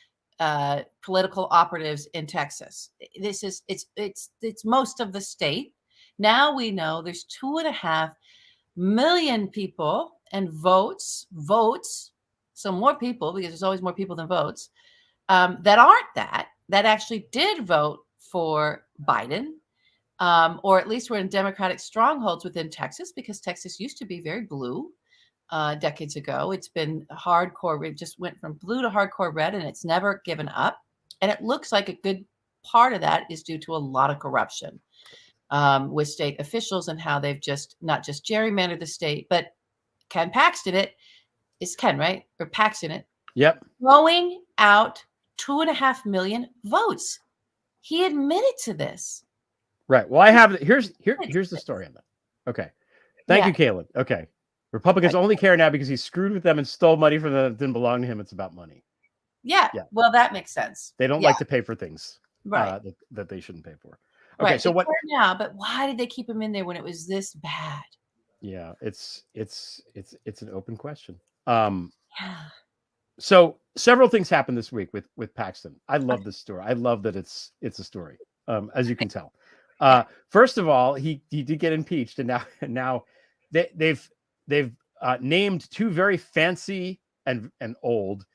B: political operatives in Texas. It's most of the state. Now we know there's 2.5 million people and votes. So more people, because there's always more people than votes, that aren't that actually did vote for Biden, or at least were in Democratic strongholds within Texas, because Texas used to be very blue decades ago. It's been hardcore. It just went from blue to hardcore red, and it's never given up. And it looks like a good part of that is due to a lot of corruption with state officials and how they've not just gerrymandered the state, but Ken Paxton it. Is Ken, right? Or Paxton it.
A: Yep.
B: Throwing out 2.5 million votes. He admitted to this.
A: Right. Well, I have here's the story on that. Okay. Thank you, Caleb. Okay. Republicans only care now because he screwed with them and stole money from them that didn't belong to him. It's about money.
B: Yeah. Well, that makes sense.
A: They don't like to pay for things that they shouldn't pay for. Okay.
B: Right. So what now? But why did they keep him in there when it was this bad?
A: Yeah, it's an open question. So several things happened this week with Paxton. I love this story. I love that it's a story, as you can tell. First of all, he did get impeached, and now they've named 2 very fancy and old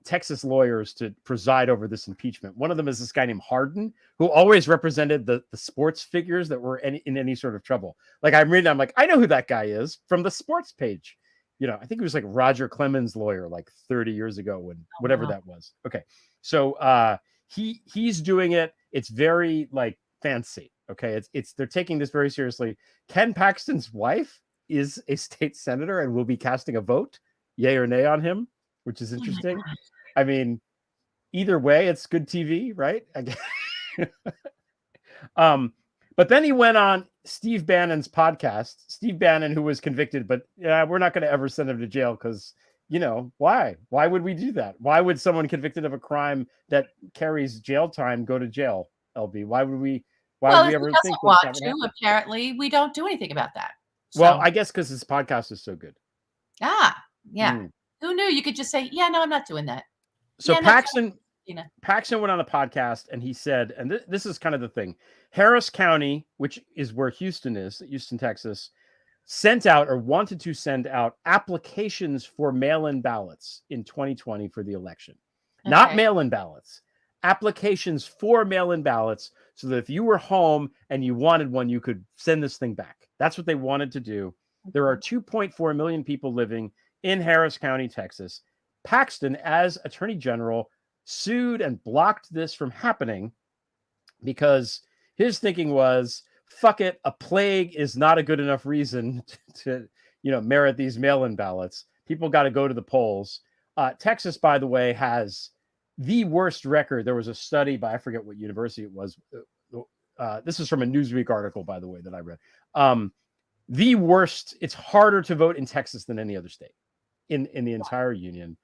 A: Texas lawyers to preside over this impeachment. One of them is this guy named Hardin, who always represented the sports figures that were in any sort of trouble. Like I'm like, I know who that guy is from the sports page. I think it was like Roger Clemens' lawyer like 30 years ago when whatever
B: wow.
A: that was. Okay. So he's doing it. It's very like fancy. Okay. They're taking this very seriously. Ken Paxton's wife is a state senator and will be casting a vote, yay or nay on him, which is
B: Oh my
A: interesting.
B: God.
A: I mean, either way, it's good TV, right? But then he went on Steve Bannon's podcast. Steve Bannon, who was convicted, but we're not going to ever send him to jail because, why? Why would we do that? Why would someone convicted of a crime that carries jail time go to jail, LB? Why would we? Why
B: Well,
A: would we
B: if he
A: ever
B: doesn't
A: think that
B: want
A: that would
B: to,
A: happen?
B: apparently we don't do anything about that.
A: Well,
B: So,
A: I guess because his podcast is so good.
B: yeah.
A: Mm.
B: Who knew you could just say, yeah, no, I'm not doing that.
A: So
B: Yeah, no,
A: Paxton
B: Tina.
A: Paxton went on a podcast and he said, and this is kind of the thing, Harris County, which is where Houston is, Houston, Texas, sent out or wanted to send out applications for mail-in ballots in 2020 for the election. Not
B: Okay.
A: mail-in ballots, applications for mail-in ballots, so that if you were home and you wanted one, you could send this thing back. That's what they wanted to do. There are 2.4 million people living in Harris County, Texas. Paxton, as Attorney General, sued and blocked this from happening because his thinking was, fuck it, a plague is not a good enough reason to merit these mail-in ballots. People got to go to the polls. Texas, by the way, has the worst record. There was a study by, I forget what university it was. This is from a Newsweek article, by the way, that I read. The worst, it's harder to vote in Texas than any other state in the entire union.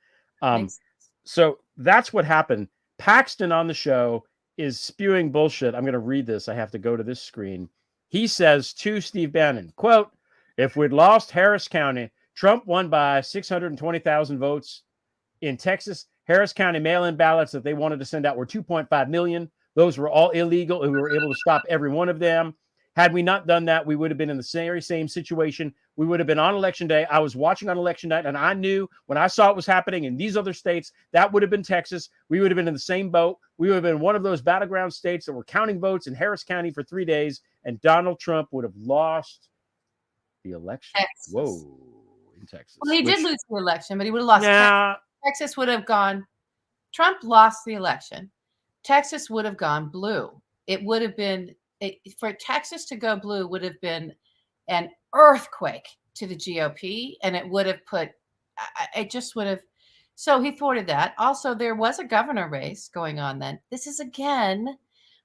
A: So that's what happened. Paxton on the show is spewing bullshit. I'm going to read this. I have to go to this screen. He says to Steve Bannon, quote, if we'd lost Harris County, Trump won by 620,000 votes. In Texas, Harris County mail-in ballots that they wanted to send out were 2.5 million. Those were all illegal, and we were able to stop every one of them. Had we not done that, we would have been in the same situation. We would have been on election day. I was watching on election night, and I knew when I saw it was happening in these other states, that would have been Texas. We would have been in the same boat. We would have been one of those battleground states that were counting votes in Harris County for 3 days, and Donald Trump would have lost the election.
B: Texas.
A: Whoa, in Texas.
B: Well, he did lose the election, but he would have lost.
A: Yeah.
B: Texas would have gone. Trump lost the election. Texas would have gone blue. It would have been for Texas to go blue would have been an earthquake to the GOP, and it would have put. It just would have. So he thwarted that. Also, there was a governor race going on then. This is again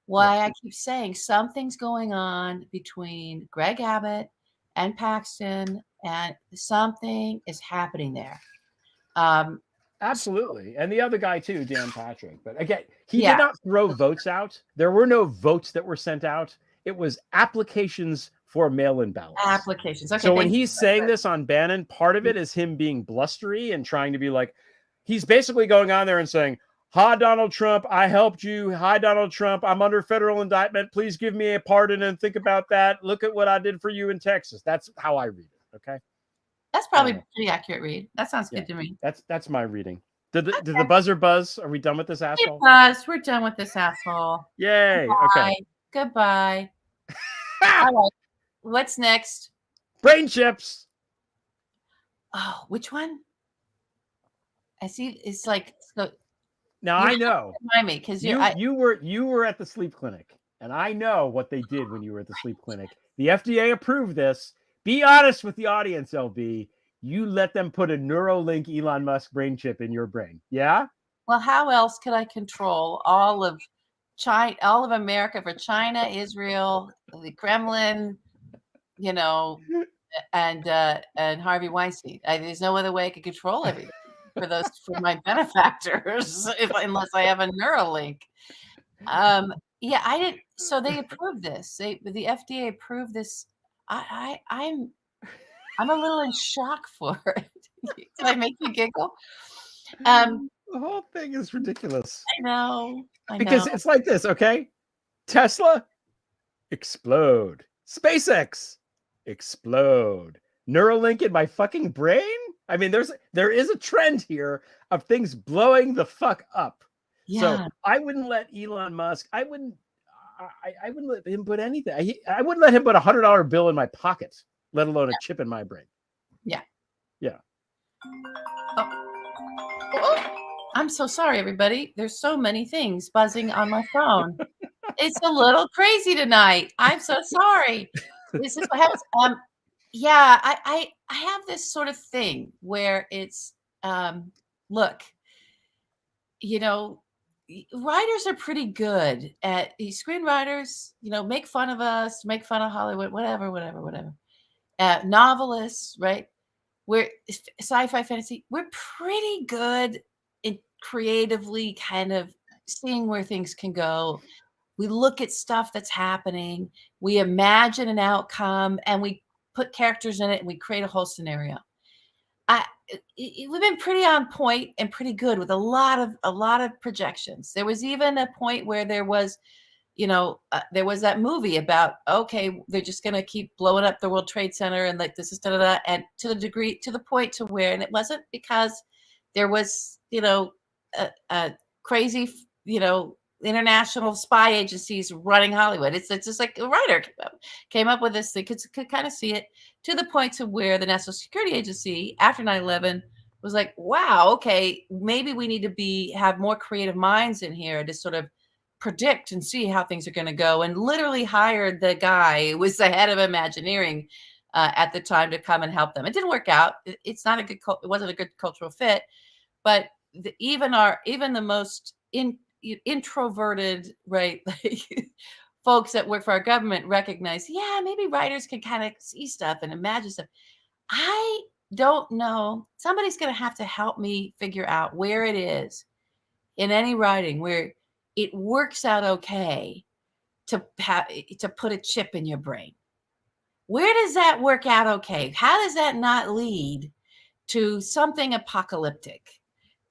B: why I keep saying something's going on between Greg Abbott and Paxton, and something is happening there.
A: Absolutely. And the other guy too, Dan Patrick. But again, he did not throw votes out. There were no votes that were sent out. It was applications for mail-in ballots.
B: Applications. Okay.
A: So when he's saying this on Bannon, part of it is him being blustery and trying to be like, he's basically going on there and saying, hi, Donald Trump, I helped you. Hi, Donald Trump, I'm under federal indictment. Please give me a pardon and think about that. Look at what I did for you in Texas. That's how I read it. Okay.
B: That's probably a pretty accurate read. That sounds good to me.
A: That's my reading. Did the buzzer buzz? Are we done with this asshole?
B: We're done with this asshole.
A: Yay.
B: Goodbye.
A: Okay.
B: Goodbye. All right. What's next?
A: Brain chips.
B: Oh, which one? I see. It's like so.
A: Now I know.
B: Remind me, because
A: you were at the sleep clinic, and I know what they did when you were at the sleep clinic. The FDA approved this. Be honest with the audience, LB. You let them put a Neuralink Elon Musk brain chip in your brain. Yeah?
B: Well, how else could I control all of China, all of America for China, Israel, the Kremlin, and Harvey Weinstein? There's no other way I could control everything for my benefactors unless I have a Neuralink. I didn't. So they approved this. The FDA approved this. I'm a little in shock for it. Did I make you giggle?
A: The whole thing is ridiculous.
B: I know.
A: Because it's like this, okay? Tesla, explode. SpaceX, explode. Neuralink in my fucking brain? I mean, there is a trend here of things blowing the fuck up. Yeah. So I wouldn't let Elon Musk, I wouldn't let him put anything. I wouldn't let him put $100 bill in my pocket, let alone a chip in my brain.
B: Yeah.
A: Yeah.
B: Oh, I'm so sorry, everybody. There's so many things buzzing on my phone. It's a little crazy tonight. I'm so sorry. This is what happens. Yeah, I have this sort of thing where it's look, you know, writers are pretty good at screenwriters, make fun of us, make fun of Hollywood, whatever. Novelists, right? We're sci-fi fantasy. We're pretty good in creatively kind of seeing where things can go. We look at stuff that's happening, we imagine an outcome, and we put characters in it, and we create a whole scenario. We've been pretty on point and pretty good with a lot of projections. There was even a point where there was that movie about, okay, they're just going to keep blowing up the World Trade Center and like this is da-da-da, and to the point to where, and it wasn't because there was a crazy international spy agencies running Hollywood. It's just like a writer came up with this thing, could kind of see it, to the point to where the National Security Agency after 9/11 was like, wow, okay, maybe we need to have more creative minds in here to sort of predict and see how things are going to go, and literally hired the guy who was the head of Imagineering at the time to come and help them. It didn't work out. It wasn't a good cultural fit, but even the most introverted, right, like folks that work for our government recognize, yeah, maybe writers can kind of see stuff and imagine stuff. I don't know. Somebody's going to have to help me figure out where it is in any writing where it works out okay to put a chip in your brain. Where does that work out okay? How does that not lead to something apocalyptic,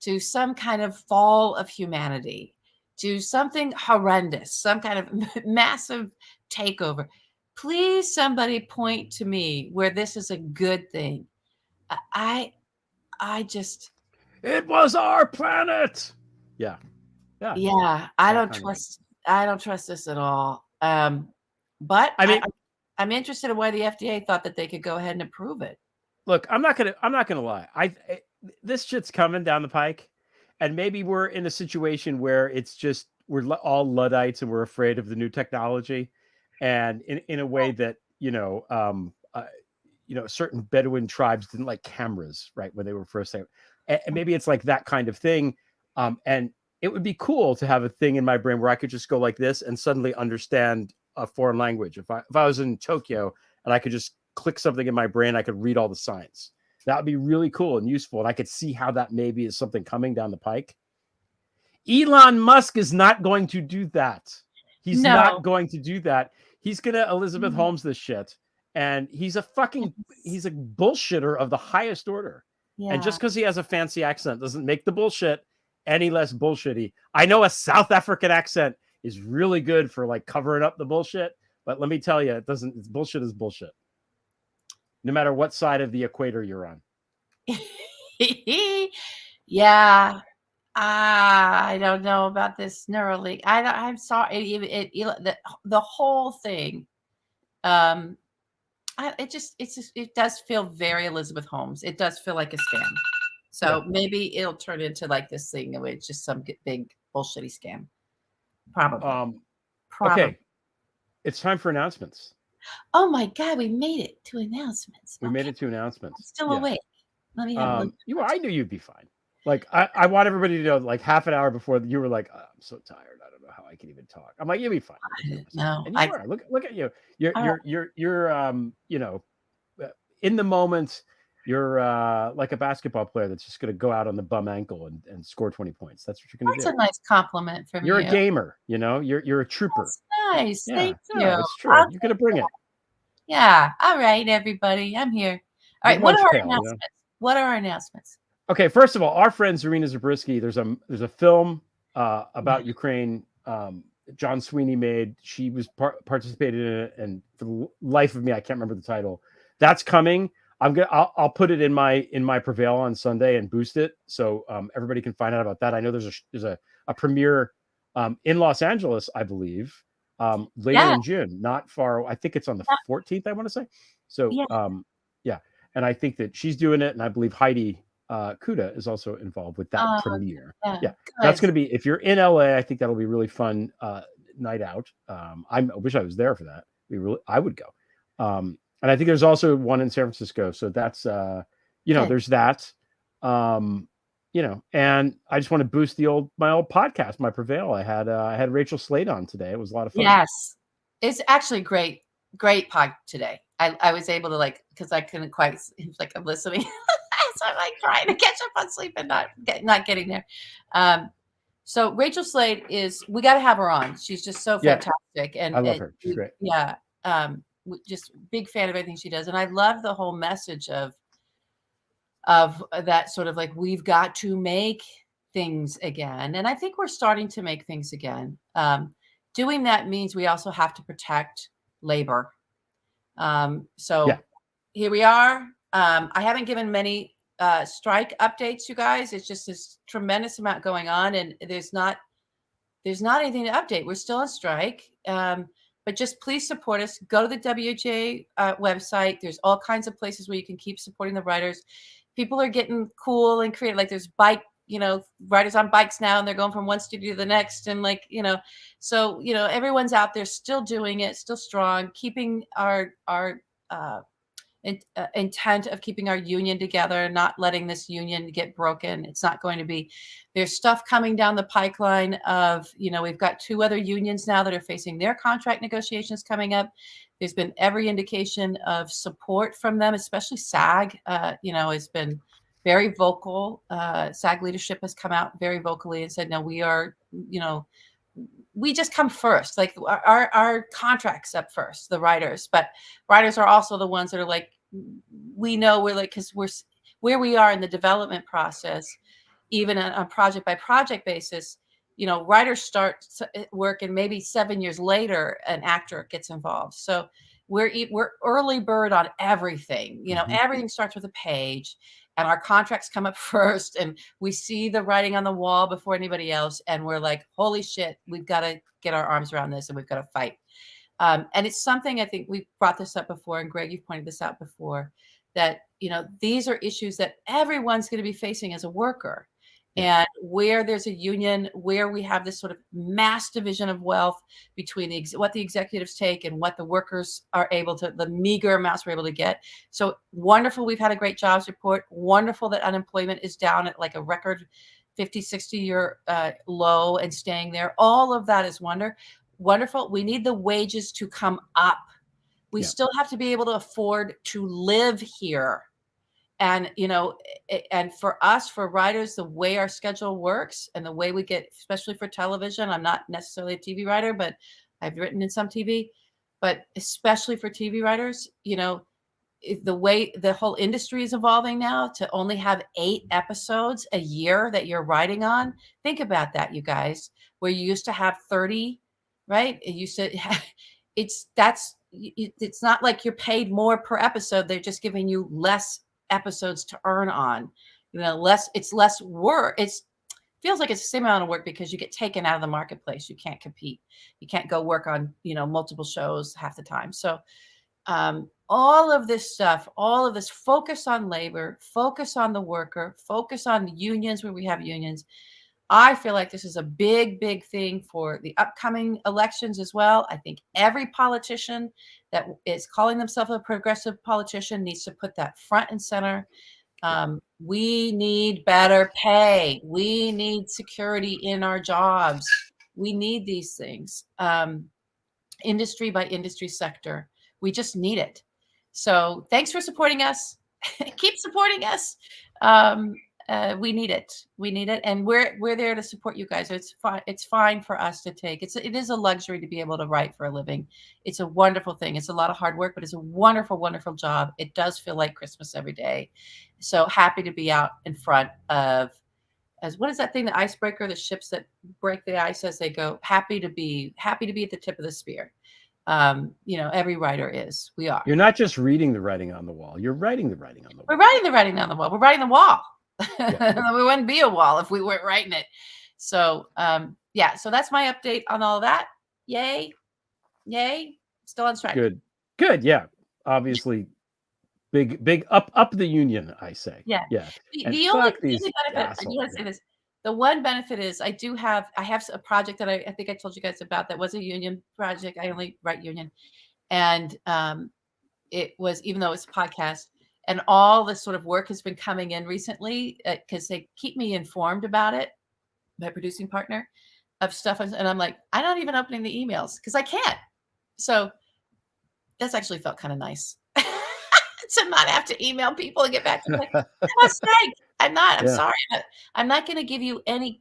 B: to some kind of fall of humanity, to something horrendous, some kind of massive takeover? Please, somebody point to me where this is a good thing. I just.
A: It was our planet. Yeah.
B: Yeah. I don't trust this at all. But
A: I mean,
B: I'm interested in why the FDA thought that they could go ahead and approve it.
A: Look, I'm not gonna lie. This shit's coming down the pike, and maybe we're in a situation where it's just we're all Luddites and we're afraid of the new technology, and in a way that certain Bedouin tribes didn't like cameras, right, when they were first there, and maybe it's like that kind of thing, and it would be cool to have a thing in my brain where I could just go like this and suddenly understand a foreign language. If I was in Tokyo and I could just click something in my brain, I could read all the signs. That would be really cool and useful. And I could see how that maybe is something coming down the pike. Elon Musk is not going to do that. He's not going to do that. He's going to Elizabeth Holmes this shit. And he's a bullshitter of the highest order. Yeah. And just because he has a fancy accent doesn't make the bullshit any less bullshitty. I know a South African accent is really good for like covering up the bullshit, but let me tell you, bullshit is bullshit. No matter what side of the equator you're on.
B: Yeah. I don't know about this Neuralink. I'm sorry. The whole thing. It does feel very Elizabeth Holmes. It does feel like a scam. So maybe it'll turn into like this thing where it's just some big bullshitty scam. Probably.
A: Okay. It's time for announcements.
B: Oh my God, we made it to announcements.
A: We made it to announcements.
B: I'm still awake. Let me have
A: I knew you'd be fine. Like I want everybody to know, like half an hour before you were like, oh, I'm so tired. I don't know how I can even talk. I'm like, you'll be fine.
B: No,
A: and you are. Look at you. You're in the moment. You're like a basketball player that's just going to go out on the bum ankle and score 20 points. That's what you're going to do.
B: That's a nice compliment from you.
A: You're a gamer, you're a trooper.
B: That's nice. Yeah, thank you.
A: It's true. You're going to bring it.
B: Yeah. All right, everybody. I'm here. All right. What are our announcements? What are our announcements?
A: Okay. First of all, our friend Zarina Zabriskie, there's a film about Ukraine. John Sweeney made. She was participated in it, and for the life of me, I can't remember the title. That's coming. I'll put it in my Prevail on Sunday and boost it so everybody can find out about that. I know there's a premiere in Los Angeles, I believe, later in June, not far. I think it's on the 14th, I want to say. So yeah. And I think that she's doing it, and I believe Heidi Kuda is also involved with that premiere. Yeah, that's going to be, if you're in LA, I think that'll be really fun night out. I wish I was there for that. I would go. And I think there's also one in San Francisco. So that's, there's that. And I just want to boost my old podcast, My Prevail. I had Rachel Slade on today. It was a lot of fun.
B: Yes, it's actually great pod today. I was able to because I couldn't quite, I'm listening. So I'm trying to catch up on sleep and not getting there. So Rachel Slade we got to have her on. She's just so fantastic. And
A: I love her. She's great.
B: Yeah. Just big fan of everything she does. And I love the whole message of that sort of we've got to make things again. And I think we're starting to make things again. Doing that means we also have to protect labor. Here we are. I haven't given many strike updates, you guys. It's just this tremendous amount going on, and there's not anything to update. We're still on strike. But just please support us. Go to the WJ website. There's all kinds of places where you can keep supporting the writers. People are getting cool and creative. There's writers on bikes now, and they're going from one studio to the next. And so everyone's out there still doing it, still strong, keeping our intent of keeping our union together, not letting this union get broken. It's not going to be. There's stuff coming down the pipeline of, we've got 2 other unions now that are facing their contract negotiations coming up. There's been every indication of support from them, especially SAG, has been very vocal. SAG leadership has come out very vocally and said, no, we are, we just come first. Our contracts up first, the writers, but writers are also the ones that are we know we're because we're where we are in the development process, even on a project by project basis. Writers start work and maybe 7 years later, an actor gets involved. So we're early bird on everything. Everything starts with a page, and our contracts come up first, and we see the writing on the wall before anybody else. And we're like, holy shit, we've got to get our arms around this, and we've got to fight. And it's something, I think we've brought this up before, and Greg, you've pointed this out before, that, these are issues that everyone's going to be facing as a worker. And where there's a union, where we have this sort of mass division of wealth between what the executives take and what the workers are the meager amounts we're able to get. So wonderful. We've had a great jobs report. Wonderful that unemployment is down at a record 50, 60-year low and staying there. All of that is wonderful. We need the wages to come up. We still have to be able to afford to live here. And, and for us, for writers, the way our schedule works and the way we get, especially for television, I'm not necessarily a TV writer, but I've written in some TV, but especially for TV writers, the way the whole industry is evolving now to only have 8 episodes a year that you're writing on. Think about that, you guys, where you used to have 30, right? It used to, it's not like you're paid more per episode. They're just giving you less episodes to earn on, it's less work. Feels like it's the same amount of work because you get taken out of the marketplace. You can't compete. You can't go work on, multiple shows half the time. So all of this stuff, all of this focus on labor, focus on the worker, focus on the unions where we have unions. I feel like this is a big, big thing for the upcoming elections as well. I think every politician that is calling themselves a progressive politician needs to put that front and center. We need better pay. We need security in our jobs. We need these things, industry by industry sector. We just need it. So thanks for supporting us. Keep supporting us. We need it. We need it, and we're there to support you guys. It's fine. It's fine for us to take. It is a luxury to be able to write for a living. It's a wonderful thing. It's a lot of hard work, but it's a wonderful, wonderful job. It does feel like Christmas every day. So happy to be out in front of, what is that thing? The icebreaker, the ships that break the ice as they go. Happy to be at the tip of the spear. Every writer is. We are.
A: You're not just reading the writing on the wall. You're writing the writing on the wall.
B: We're writing the writing on the wall. We're writing the wall. We wouldn't be a wall if we weren't writing it. So so that's my update on all of that. Yay still on strike.
A: Good. Yeah, obviously big up the union, I say.
B: Yeah.
A: Yeah. And
B: The only
A: fuck these
B: benefit, I
A: assholes.
B: gotta say this. The one benefit is I have a project that I think I told you guys about that was a union project. I only write union. And it was, even though it's a podcast, and all this sort of work has been coming in recently because they keep me informed about it, my producing partner, of stuff. And I'm like, I'm not even opening the emails because I can't. So that's actually felt kind of nice to not have to email people and get back to them. Like, I'm not. I'm sorry. I'm not going to give you any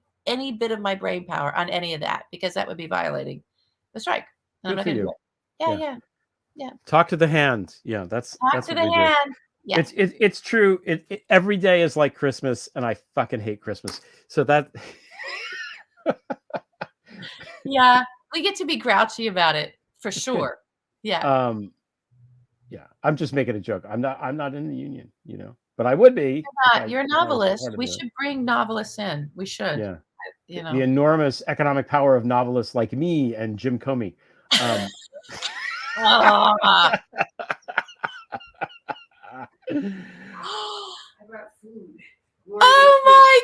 B: bit of my brain power on any of that because that would be violating the strike. And I'm not going to do it. Yeah.
A: Talk to the hand. Yeah, that's
B: Talk to the hand. Yeah.
A: It's true. Every day is like Christmas, and I fucking hate Christmas. So that.
B: Yeah, we get to be grouchy about it for sure. Yeah.
A: Yeah. I'm just making a joke. I'm not in the union, but I would be.
B: You're a novelist. We should bring novelists in. We should.
A: Yeah.
B: The
A: enormous economic power of novelists like me and Jim Comey.
B: Oh.
D: I brought food.
B: Oh my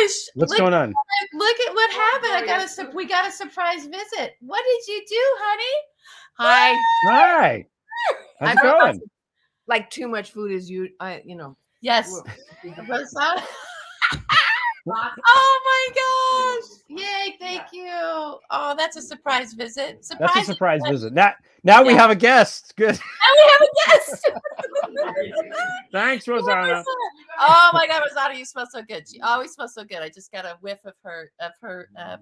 B: gosh!
A: What's going on?
B: Look at what happened. We got a surprise visit. What did you do, honey?
D: Hi.
A: How's it going?
D: Like too much food is
B: Yes. Oh my gosh! Yay! Thank you. Oh, that's a surprise visit.
A: That's a surprise visit. Now we have a guest. Good.
B: Now we have a guest.
A: Thanks, Rosanna.
B: Oh my God, Rosanna, you smell so good. She always smells so good. I just got a whiff of her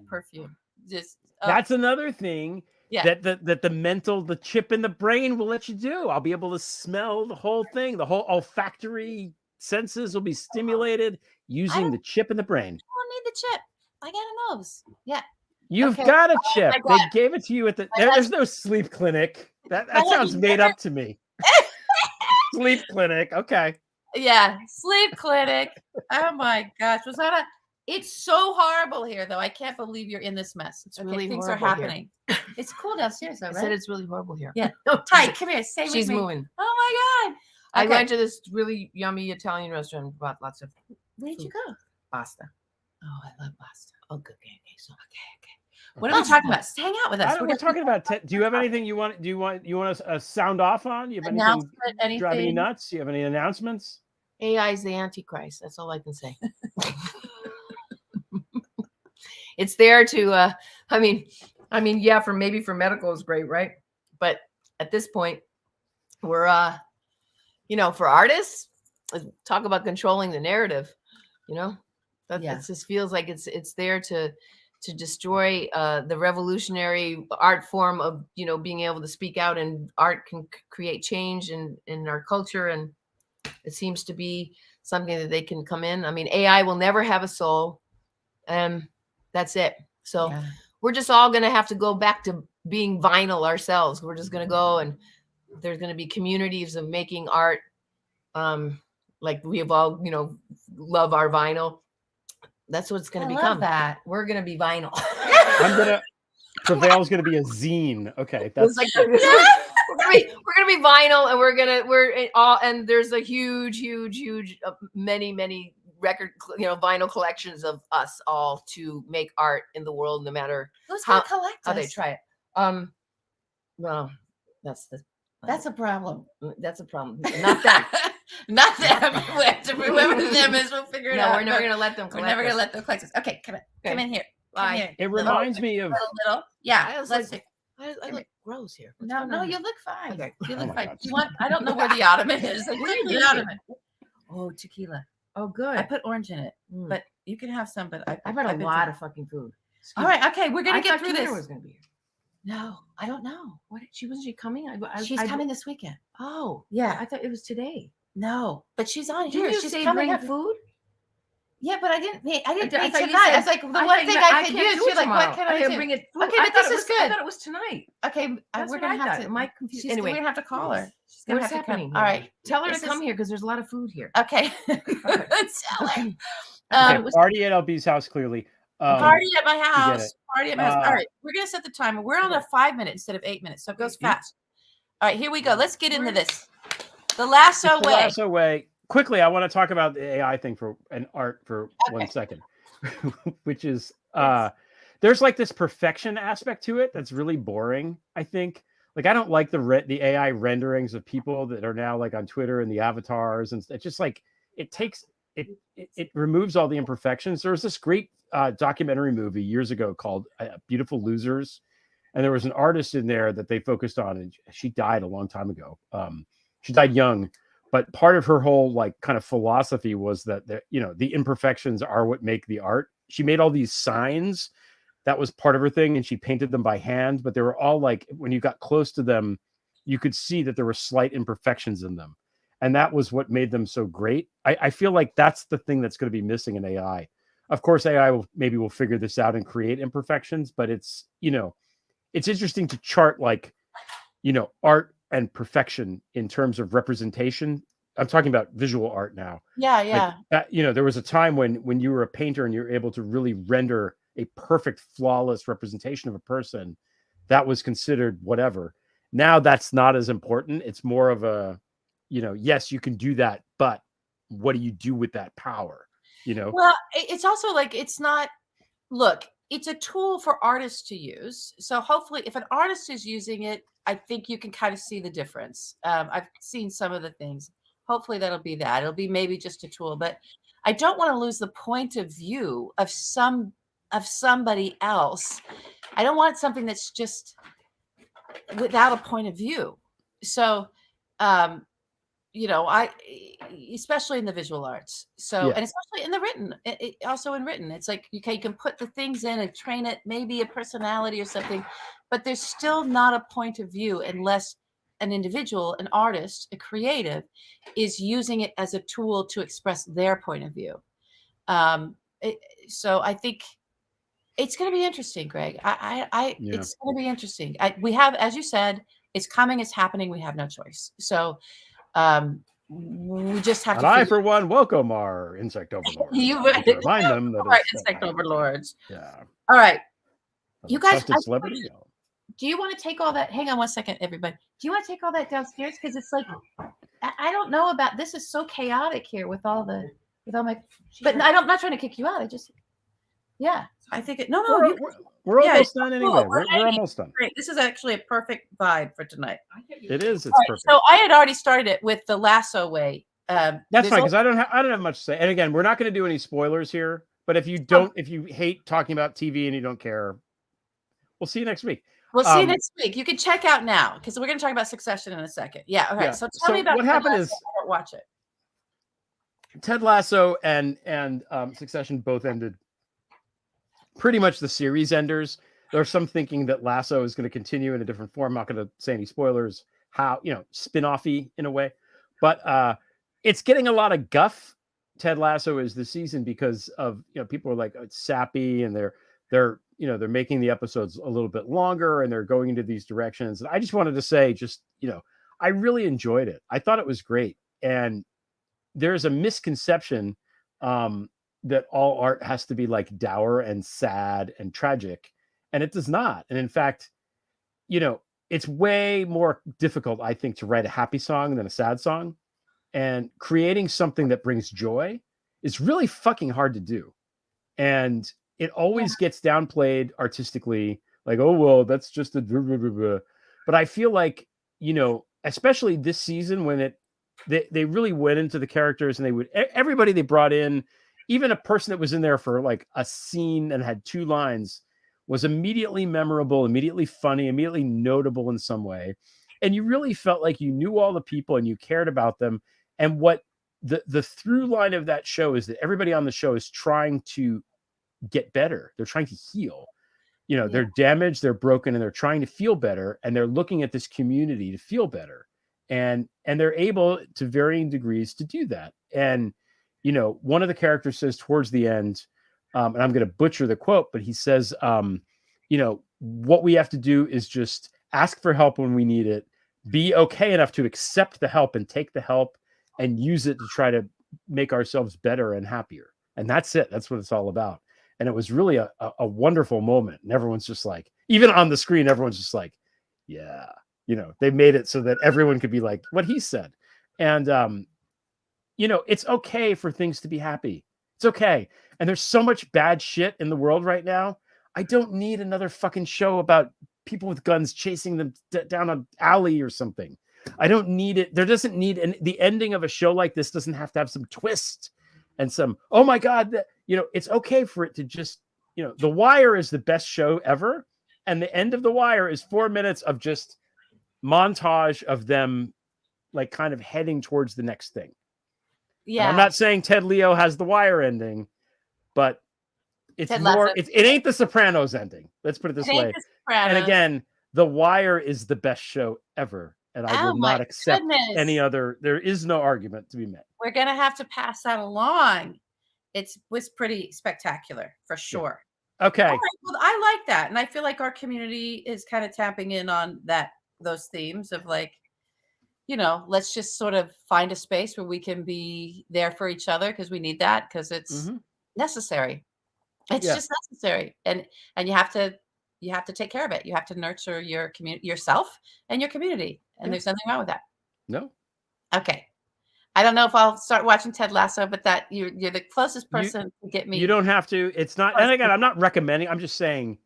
B: perfume. Just
A: that's another thing.
B: Yeah.
A: That the chip in the brain will let you do. I'll be able to smell the whole thing. The whole olfactory senses will be stimulated using the chip in the brain.
B: I don't need the chip. I got a nose. Yeah.
A: You've got a chip. They gave it to you at there's no sleep clinic. That sounds made up to me. Sleep clinic. Okay.
B: Yeah. Sleep clinic. Oh my gosh. Rosanna, it's so horrible here, though. I can't believe you're in this mess.
D: It's really
B: things are happening. It's cool downstairs, though, right?
D: I said it's really horrible here.
B: Yeah. Hi, come here. Stay with me.
D: She's moving.
B: Oh my God.
D: I went to this really yummy Italian restaurant and bought lots of
B: Where'd you go?
D: pasta.
B: Oh, I love pasta.
D: Oh, good. Okay. So
B: Okay. What are we talking about? Hang out with us.
A: We're talking about. Do you have anything you want? Do you want to sound off on? You have anything driving you nuts? Do you have any announcements?
D: AI is the Antichrist. That's all I can say. It's there to. I mean, yeah. For medical is great, right? But at this point, we're for artists, talk about controlling the narrative. That just feels like it's there to destroy the revolutionary art form of being able to speak out, and art can create change in our culture, and it seems to be something that they can come in. I mean, AI will never have a soul, and that's it. So we're just all going to have to go back to being vinyl ourselves. We're just going to go, and there's going to be communities of making art, like we have all love our vinyl. That's what it's going to become.
B: That
D: we're going to be vinyl.
A: Prevail's going to be a zine. Okay, that's
D: like we're gonna be vinyl, and and there's a huge many record vinyl collections of us all to make art in the world, no matter how they try it. Well,
B: that's a problem.
D: That's a problem. Not that.
B: Not them. We have to remember them as we'll figure it out.
D: No, we're never gonna let them collect.
B: We're never gonna let them collect us. Okay, come in here.
A: It reminds me of
B: little. Yeah, let's see.
D: I look gross here.
B: No, you look fine.
D: Okay.
B: You look fine.
A: God.
B: You want? I don't know where the ottoman is. Like, where's the ottoman? Oh, tequila.
D: Oh, good.
B: I put orange in it, but you can have some. But
D: I brought a lot of fucking food.
B: All right, okay, we're gonna get through this.
D: Was gonna be here.
B: No, I don't know.
D: Wasn't she coming?
B: She's coming this weekend.
D: Oh,
B: yeah.
D: I thought it was today.
B: No, but she's on
D: here.
B: She's coming up.
D: Food.
B: Yeah, but I didn't pay tonight.
D: Said,
B: I was like, the one thing I could use. You're like, what can I do?
D: Bring it.
B: Okay, but this is good.
D: I thought it was tonight.
B: Okay, we're gonna have to.
D: Am I confused?
B: Anyway, we're gonna have to call her. She's gonna
D: What's
B: have to
D: happening?
B: All right,
D: tell her to come here because there's a lot of food here.
B: Okay, tell her.
A: Party at LB's house. Clearly,
B: party at my house. Party at my house. All right, we're gonna set the timer. We're on a 5 minute instead of 8 minutes, so it goes fast. All right, here we go. Let's get into this. The lasso
A: It's the
B: way.
A: lasso way. Quickly, I want to talk about the AI thing and art for 1 second, which is there's like this perfection aspect to it that's really boring. I think like I don't like the AI renderings of people that are now like on Twitter and the avatars, and it's just like it takes it removes all the imperfections. There was this great documentary movie years ago called Beautiful Losers, and there was an artist in there that they focused on, and she died a long time ago. She died young, but part of her whole like kind of philosophy was that the imperfections are what make the art. She made all these signs. That was part of her thing, and she painted them by hand, but they were all like, when you got close to them, you could see that there were slight imperfections in them. And that was what made them so great. I feel like that's the thing that's going to be missing in AI. Of course, AI will figure this out and create imperfections, but it's interesting to chart like, art and perfection in terms of representation. I'm talking about visual art now.
B: Yeah.
A: Like, there was a time when you were a painter and you're able to really render a perfect, flawless representation of a person. That was considered whatever. Now that's not as important. It's more of a, yes, you can do that, but what do you do with that power?
B: Well, it's also like, it's not, look, it's a tool for artists to use. So hopefully if an artist is using it, I think you can kind of see the difference. I've seen some of the things. Hopefully that'll be that. It'll be maybe just a tool, but I don't want to lose the point of view of somebody else. I don't want something that's just without a point of view. So, especially in the visual arts. So, and especially in the written, also in written, it's like, okay, you can put the things in and train it, maybe a personality or something, but there's still not a point of view unless an individual, an artist, a creative is using it as a tool to express their point of view. So I think it's going to be interesting, Greg. It's going to be interesting. We have, as you said, it's coming, it's happening. We have no choice. So, we just have
A: to. I, for one, welcome our insect overlords.
B: You
A: remind them that
B: our insect overlords.
A: Yeah.
B: All right, you guys.
A: Celebrity.
B: Do you want to take all that? Hang on 1 second, everybody. Do you want to take all that downstairs? Because it's like, I don't know about this. Is so chaotic here with all my. But I'm not trying to kick you out. I think it. No.
A: We're almost done anyway. We're almost done.
B: Great. This is actually a perfect vibe for tonight.
A: It is. It's perfect.
B: So I had already started it with the lasso way.
A: That's fine, because I don't have much to say. And again, we're not going to do any spoilers here. But if you hate talking about TV and you don't care, we'll see you next week.
B: We'll see you next week. You can check out now because we're going to talk about Succession in a second. Yeah. Okay. Yeah. So tell me about
A: what happened is
B: I don't watch it.
A: Ted Lasso and Succession both ended pretty much the series enders. There's some thinking that Lasso is going to continue in a different form. I'm not going to say any spoilers, how, spin-offy in a way, but it's getting a lot of guff. Ted Lasso is this season because of, people are like, oh, it's sappy, and they're making the episodes a little bit longer, and they're going into these directions. And I just wanted to say, I really enjoyed it. I thought it was great. And there's a misconception, that all art has to be like dour and sad and tragic, and it does not. And in fact, it's way more difficult, I think, to write a happy song than a sad song. And creating something that brings joy is really fucking hard to do. And it always gets downplayed artistically, like, oh, well, that's just a blah, blah, blah, blah. But I feel like, especially this season when they really went into the characters, and everybody they brought in, even a person that was in there for like a scene and had 2 lines, was immediately memorable, immediately funny, immediately notable in some way. And you really felt like you knew all the people and you cared about them. And what the through line of that show is that everybody on the show is trying to get better. They're trying to heal. They're damaged, they're broken, and they're trying to feel better. And they're looking at this community to feel better. And they're able to varying degrees to do that. And one of the characters says towards the end, and I'm going to butcher the quote, but he says, what we have to do is just ask for help when we need it, be okay enough to accept the help and take the help and use it to try to make ourselves better and happier. And that's it. That's what it's all about. And it was really a wonderful moment. And everyone's just like, even on the screen, everyone's just like, yeah, they made it so that everyone could be like what he said. And it's okay for things to be happy. It's okay. And there's so much bad shit in the world right now. I don't need another fucking show about people with guns chasing them down an alley or something. I don't need it. There doesn't need the ending of a show like this doesn't have to have some twist and some, oh my God, it's okay for it to just, The Wire is the best show ever. And the end of The Wire is 4 minutes of just montage of them like kind of heading towards the next thing.
B: Yeah.
A: And I'm not saying Ted Leo has The Wire ending, but it's more, it ain't The Sopranos ending. Let's put it this way. And again, The Wire is the best show ever. And I will not accept any other. There is no argument to be made.
B: We're going to have to pass that along. It was pretty spectacular for sure.
A: Yeah. Okay.
B: Right, well, I like that. And I feel like our community is kind of tapping in on those themes of like, let's just sort of find a space where we can be there for each other because we need that because it's necessary. It's just necessary. And you have to take care of it. You have to nurture your community, yourself and your community. And there's nothing wrong with that.
A: No.
B: Okay. I don't know if I'll start watching Ted Lasso, but that you're the closest person to get me.
A: You don't have to. It's not. And again, I'm not recommending. I'm just saying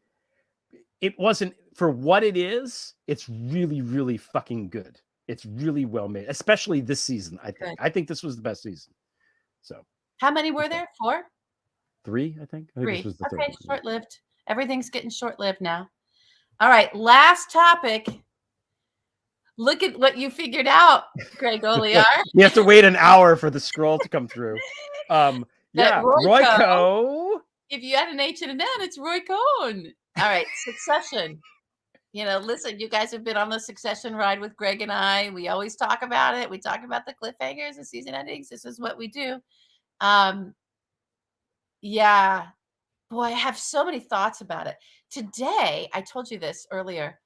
A: it wasn't for what it is. It's really, really fucking good. It's really well made, especially this season. I think this was the best season. So
B: how many were there? 4?
A: 3, I think. I think
B: 3.
A: This was the
B: okay,
A: third.
B: Short-lived. Everything's getting short-lived now. All right, last topic. Look at what you figured out, Greg Olear.
A: You have to wait an hour for the scroll to come through. Royco.
B: If you add an H and an N, it's Roy Cohn. All right, Succession. Listen, you guys have been on the Succession ride with Greg and I. We always talk about it. We talk about the cliffhangers and season endings. This is what we do. Yeah. Boy, I have so many thoughts about it. Today, I told you this earlier.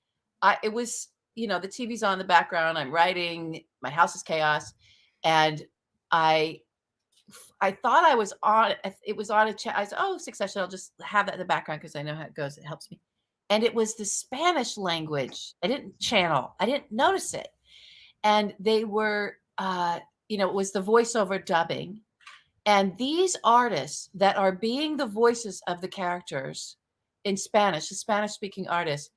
B: It was, the TV's on in the background. I'm writing. My house is chaos. And I thought I was on, it was on a chat. I said, Succession. I'll just have that in the background because I know how it goes. It helps me. And it was the Spanish language. I didn't notice it. And they were, it was the voiceover dubbing. And these artists that are being the voices of the characters in Spanish, the Spanish speaking artists,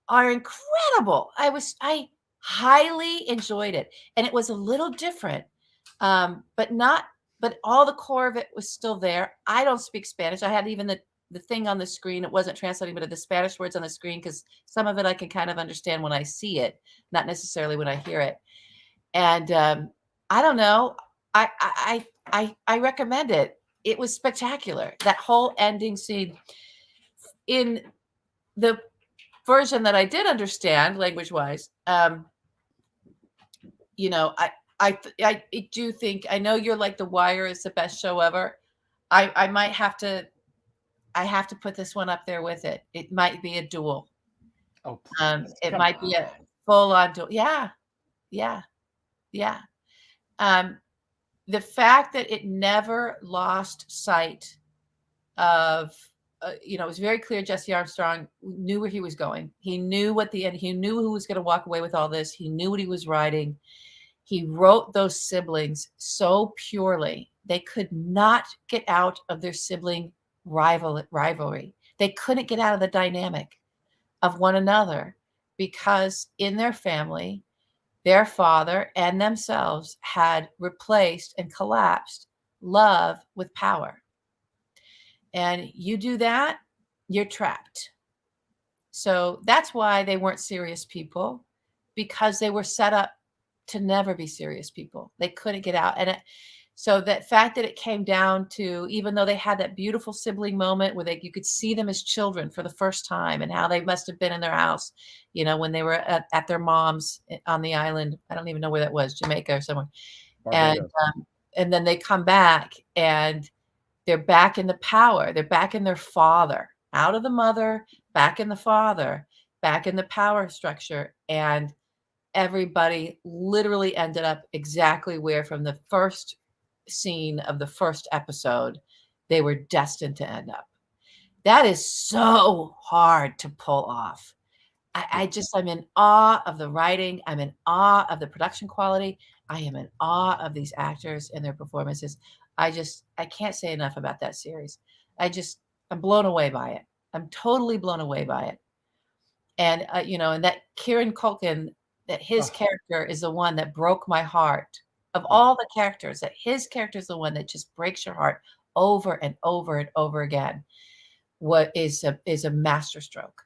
B: are incredible. I highly enjoyed it. And it was a little different, but all the core of it was still there. I don't speak Spanish. I had even the thing on the screen. It wasn't translating, but the Spanish words on the screen, because some of it I can kind of understand when I see it, not necessarily when I hear it. And I don't know. I recommend it. It was spectacular. That whole ending scene. In the version that I did understand, language-wise, I do think, I know you're like The Wire is the best show ever. I might have to. I have to put this one up there with it. It might be a duel.
A: Oh,
B: it might be a full-on duel. Yeah. The fact that it never lost sight of, it was very clear Jesse Armstrong knew where he was going. He knew what the end. He knew who was going to walk away with all this. He knew what he was writing. He wrote those siblings so purely. They could not get out of their sibling rivalry. They couldn't get out of the dynamic of one another, because in their family, their father and themselves had replaced and collapsed love with power. And you do that, you're trapped. So that's why they weren't serious people, because they were set up to never be serious people. They couldn't get out. And so that fact that it came down to, even though they had that beautiful sibling moment where you could see them as children for the first time, and how they must have been in their house, when they were at their mom's on the island. I don't even know where that was, Jamaica or somewhere. And then they come back and they're back in the power. They're back in their father, out of the mother, back in the father, back in the power structure. And everybody literally ended up exactly where, from the first scene of the first episode, they were destined to end up. That is so hard to pull off. I'm in awe of the writing. I'm in awe of the production quality. I am in awe of these actors and their performances. I can't say enough about that series. I'm blown away by it. I'm totally blown away by it. And, and that Kieran Culkin, that his character is the one that broke my heart. Of all the characters, that his character is the one that just breaks your heart over and over and over again. What is a masterstroke.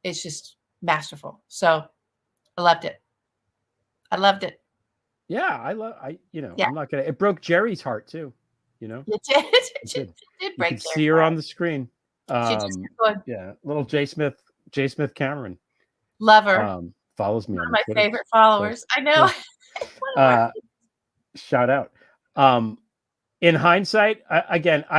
B: It's just masterful. So I loved it. I loved it.
A: Yeah,
B: Yeah.
A: I'm not gonna. It broke Jerry's heart too.
B: It did. It did
A: You
B: break
A: could
B: Jerry's
A: see her
B: heart.
A: on the screen.
B: She just good.
A: Yeah, little J. Smith Cameron.
B: Love her.
A: Follows me
B: One
A: on
B: of my
A: Twitter.
B: favorite followers. I know.
A: Shout out. In hindsight, I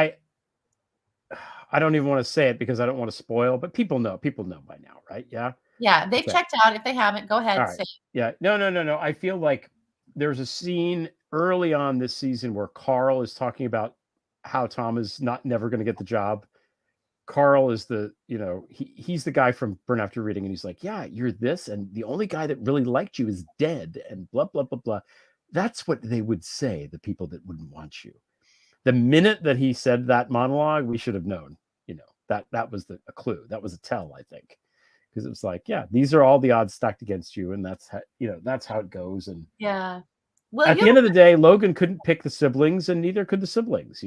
A: don't even want to say it because I don't want to spoil, but people know by now, right? Yeah.
B: Yeah, they've checked out. If they haven't, go ahead.
A: All right. Yeah. No. I feel like there's a scene early on this season where Carl is talking about how Tom is never going to get the job. Carl is he's the guy from Burn After Reading, and he's like, yeah, you're this, and the only guy that really liked you is dead, and blah, blah, blah, blah. That's what they would say, the people that wouldn't want you. The minute that he said that monologue, we should have known, that was a clue. That was a tell, I think. Because it was like, yeah, these are all the odds stacked against you, and that's how it goes. And
B: yeah, well,
A: at the end of the day, Logan couldn't pick the siblings, and neither could the siblings.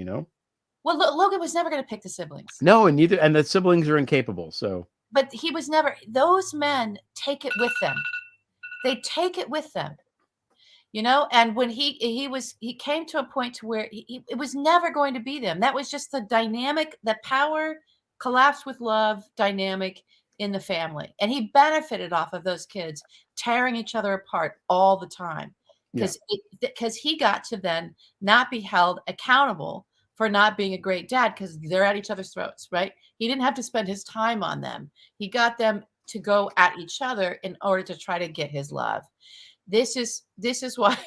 B: Well, Logan was never going to pick the siblings.
A: No, and the siblings are incapable. So,
B: but he was never. Those men take it with them. They take it with them, And when he came to a point to where it was never going to be them. That was just the dynamic, the power collapsed with love dynamic in the family, and he benefited off of those kids tearing each other apart all the time because he got to then not be held accountable for not being a great dad because they're at each other's throats, right? He didn't have to spend his time on them. He got them to go at each other in order to try to get his love. This is why,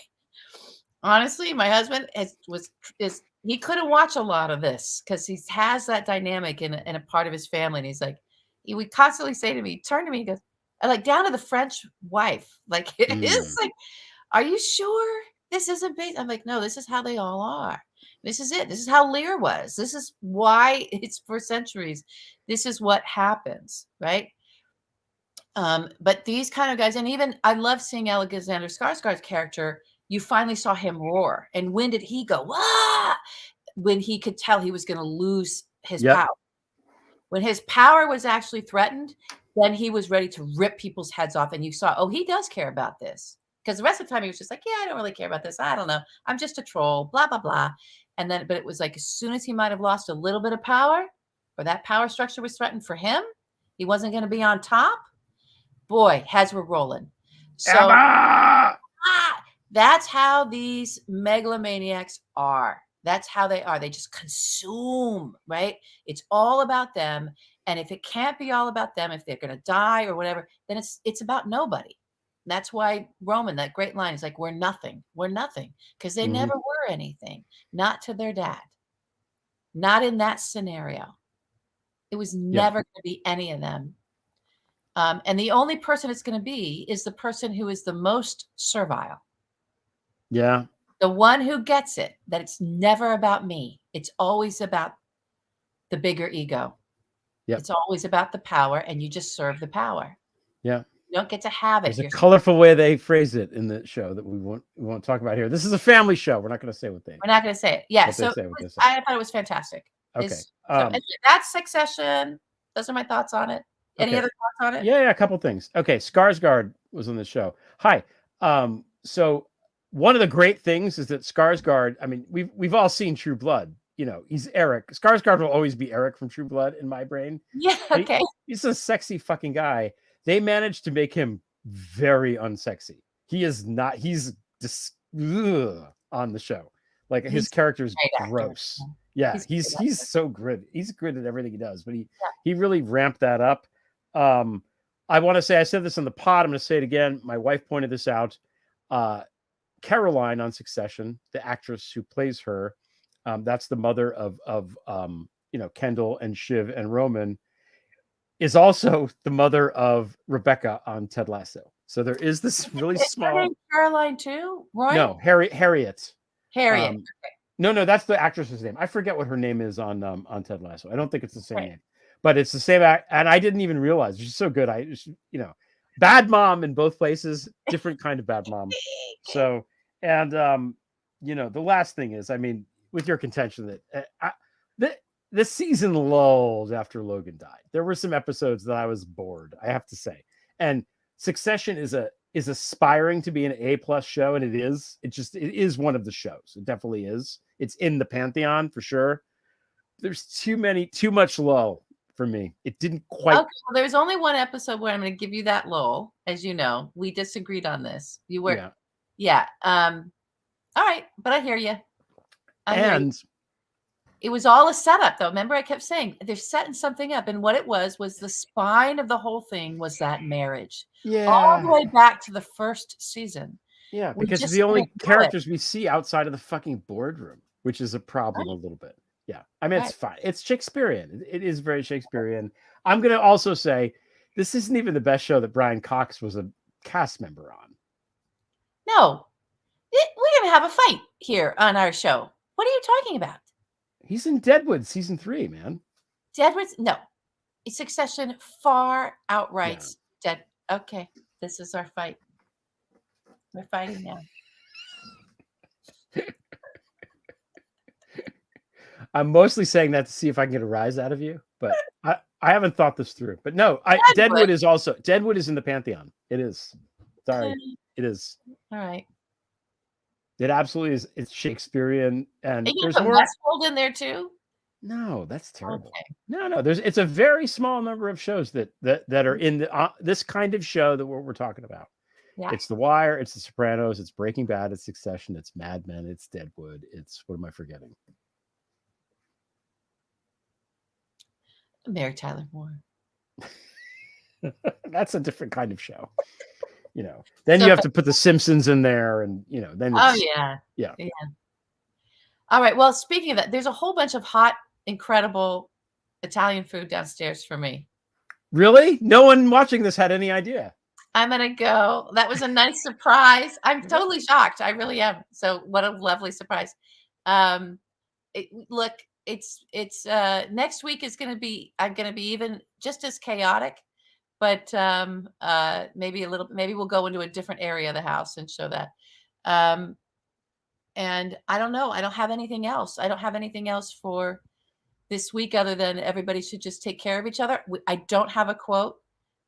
B: honestly, my husband he couldn't watch a lot of this because he has that dynamic in a part of his family, and he's like, he would constantly say to me, turn to me, he goes, like down to the French wife, like it is like, are you sure this isn't based? I'm like, no, this is how they all are. This is it. This is how Lear was. This is why it's for centuries. This is what happens, right? But these kind of guys, and even I love seeing Alexander Skarsgård's character. You finally saw him roar. And when did he go? Ah! When he could tell he was going to lose his power. When his power was actually threatened, then he was ready to rip people's heads off. And you saw, oh, he does care about this. Because the rest of the time he was just like, yeah, I don't really care about this. I don't know. I'm just a troll, blah, blah, blah. And then, but it was like, as soon as he might have lost a little bit of power, or that power structure was threatened for him, he wasn't going to be on top. Boy, heads were rolling. So that's how these megalomaniacs are. That's how they are. They just consume, right? It's all about them. And if it can't be all about them, if they're going to die or whatever, then it's about nobody. That's why Roman, that great line is like, we're nothing. We're nothing. Because they never were anything. Not to their dad. Not in that scenario. It was never going to be any of them. And the only person it's going to be is the person who is the most servile.
A: Yeah.
B: The one who gets it, that it's never about me. It's always about the bigger ego. Yep. It's always about the power, and you just serve the power.
A: Yeah.
B: You don't get to have it.
A: There's a colorful way they phrase it in the show that we won't talk about here. This is a family show. We're not going to say what they.
B: We're not going to say it. Yeah. So I thought it was fantastic.
A: Okay.
B: That's Succession. Those are my thoughts on it. Any other thoughts on it?
A: Yeah, a couple things. Okay, Skarsgård was on the show. Hi. So one of the great things is that Skarsgård, I mean, we've all seen True Blood. He's Eric. Skarsgård will always be Eric from True Blood in my brain.
B: Yeah, okay.
A: He's a sexy fucking guy. They managed to make him very unsexy. He is not, he's just on the show. Like his character is gross. Yeah, he's so good. He's good at everything he does, but he really ramped that up. I want to say, I said this on the pod, I'm going to say it again. My wife pointed this out. Caroline on Succession, the actress who plays her, that's the mother of Kendall and Shiv and Roman, is also the mother of Rebecca on Ted Lasso. So there is this really
B: Is her
A: small.
B: name Caroline too? Roy?
A: No, Harriet.
B: Harriet.
A: No, that's the actress's name. I forget what her name is on Ted Lasso. I don't think it's the same
B: Right.
A: name, but it's the same act. And I didn't even realize she's so good. I just, bad mom in both places, different kind of bad mom. So, and the last thing is, I mean, with your contention that the season lulled after Logan died. There were some episodes that I was bored, I have to say. And Succession is aspiring to be an A+ show, and it is. It is one of the shows. It definitely is. It's in the pantheon for sure. There's too much lull for me. It didn't quite.
B: Okay, well, there's only one episode where I'm going to give you that lull. As you know, we disagreed on this. You were, yeah. All right, but I hear you. It was all a setup, though. Remember, I kept saying they're setting something up, and what it was the spine of the whole thing was that marriage.
A: Yeah,
B: all the way back to the first season.
A: Yeah, because it's the only characters we see outside of the fucking boardroom, which is a problem a little bit. Yeah, I mean, it's fine. It's Shakespearean. It is very Shakespearean. I'm going to also say this isn't even the best show that Brian Cox was a cast member on.
B: No, we're going to have a fight here on our show. What are you talking about?
A: He's in Deadwood season 3, man.
B: Deadwood's no. Succession far outrights dead. Okay, this is our fight. We're fighting now.
A: I'm mostly saying that to see if I can get a rise out of you, but I haven't thought this through. But no, Deadwood is in the pantheon. It is. Sorry, it is.
B: All right.
A: It absolutely is. It's Shakespearean, and
B: there's more Westworld in there too.
A: No, that's terrible. Okay. No. It's a very small number of shows that are in this kind of show that we're talking about. Yeah. It's The Wire, it's The Sopranos, it's Breaking Bad, it's Succession, it's Mad Men, it's Deadwood, it's what am I forgetting?
B: Mary Tyler Moore.
A: That's a different kind of show. Then you have to put The Simpsons in there, and then
B: yeah. All right. Well, speaking of that, there's a whole bunch of hot, incredible Italian food downstairs for me.
A: Really? No one watching this had any idea.
B: I'm gonna go. That was a nice surprise. I'm totally shocked. I really am. So what a lovely surprise. Look, it's next week is gonna be. I'm gonna be even just as chaotic. But maybe we'll go into a different area of the house and show that. And I don't know. I don't have anything else. I don't have anything else for this week other than everybody should just take care of each other. I don't have a quote.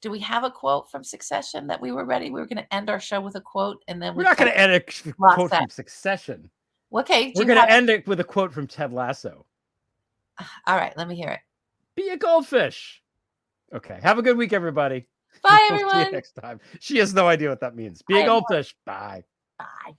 B: Do we have a quote from Succession that we were ready? We were going to end our show with a quote, and then
A: we're not going to end a quote from Succession.
B: Okay,
A: we're going to end it with a quote from Ted Lasso.
B: All right, let me hear it.
A: Be a goldfish. Okay. Have a good week, everybody.
B: Bye, everyone.
A: See you next time. She has no idea what that means. Be a goldfish. Bye.
B: Bye.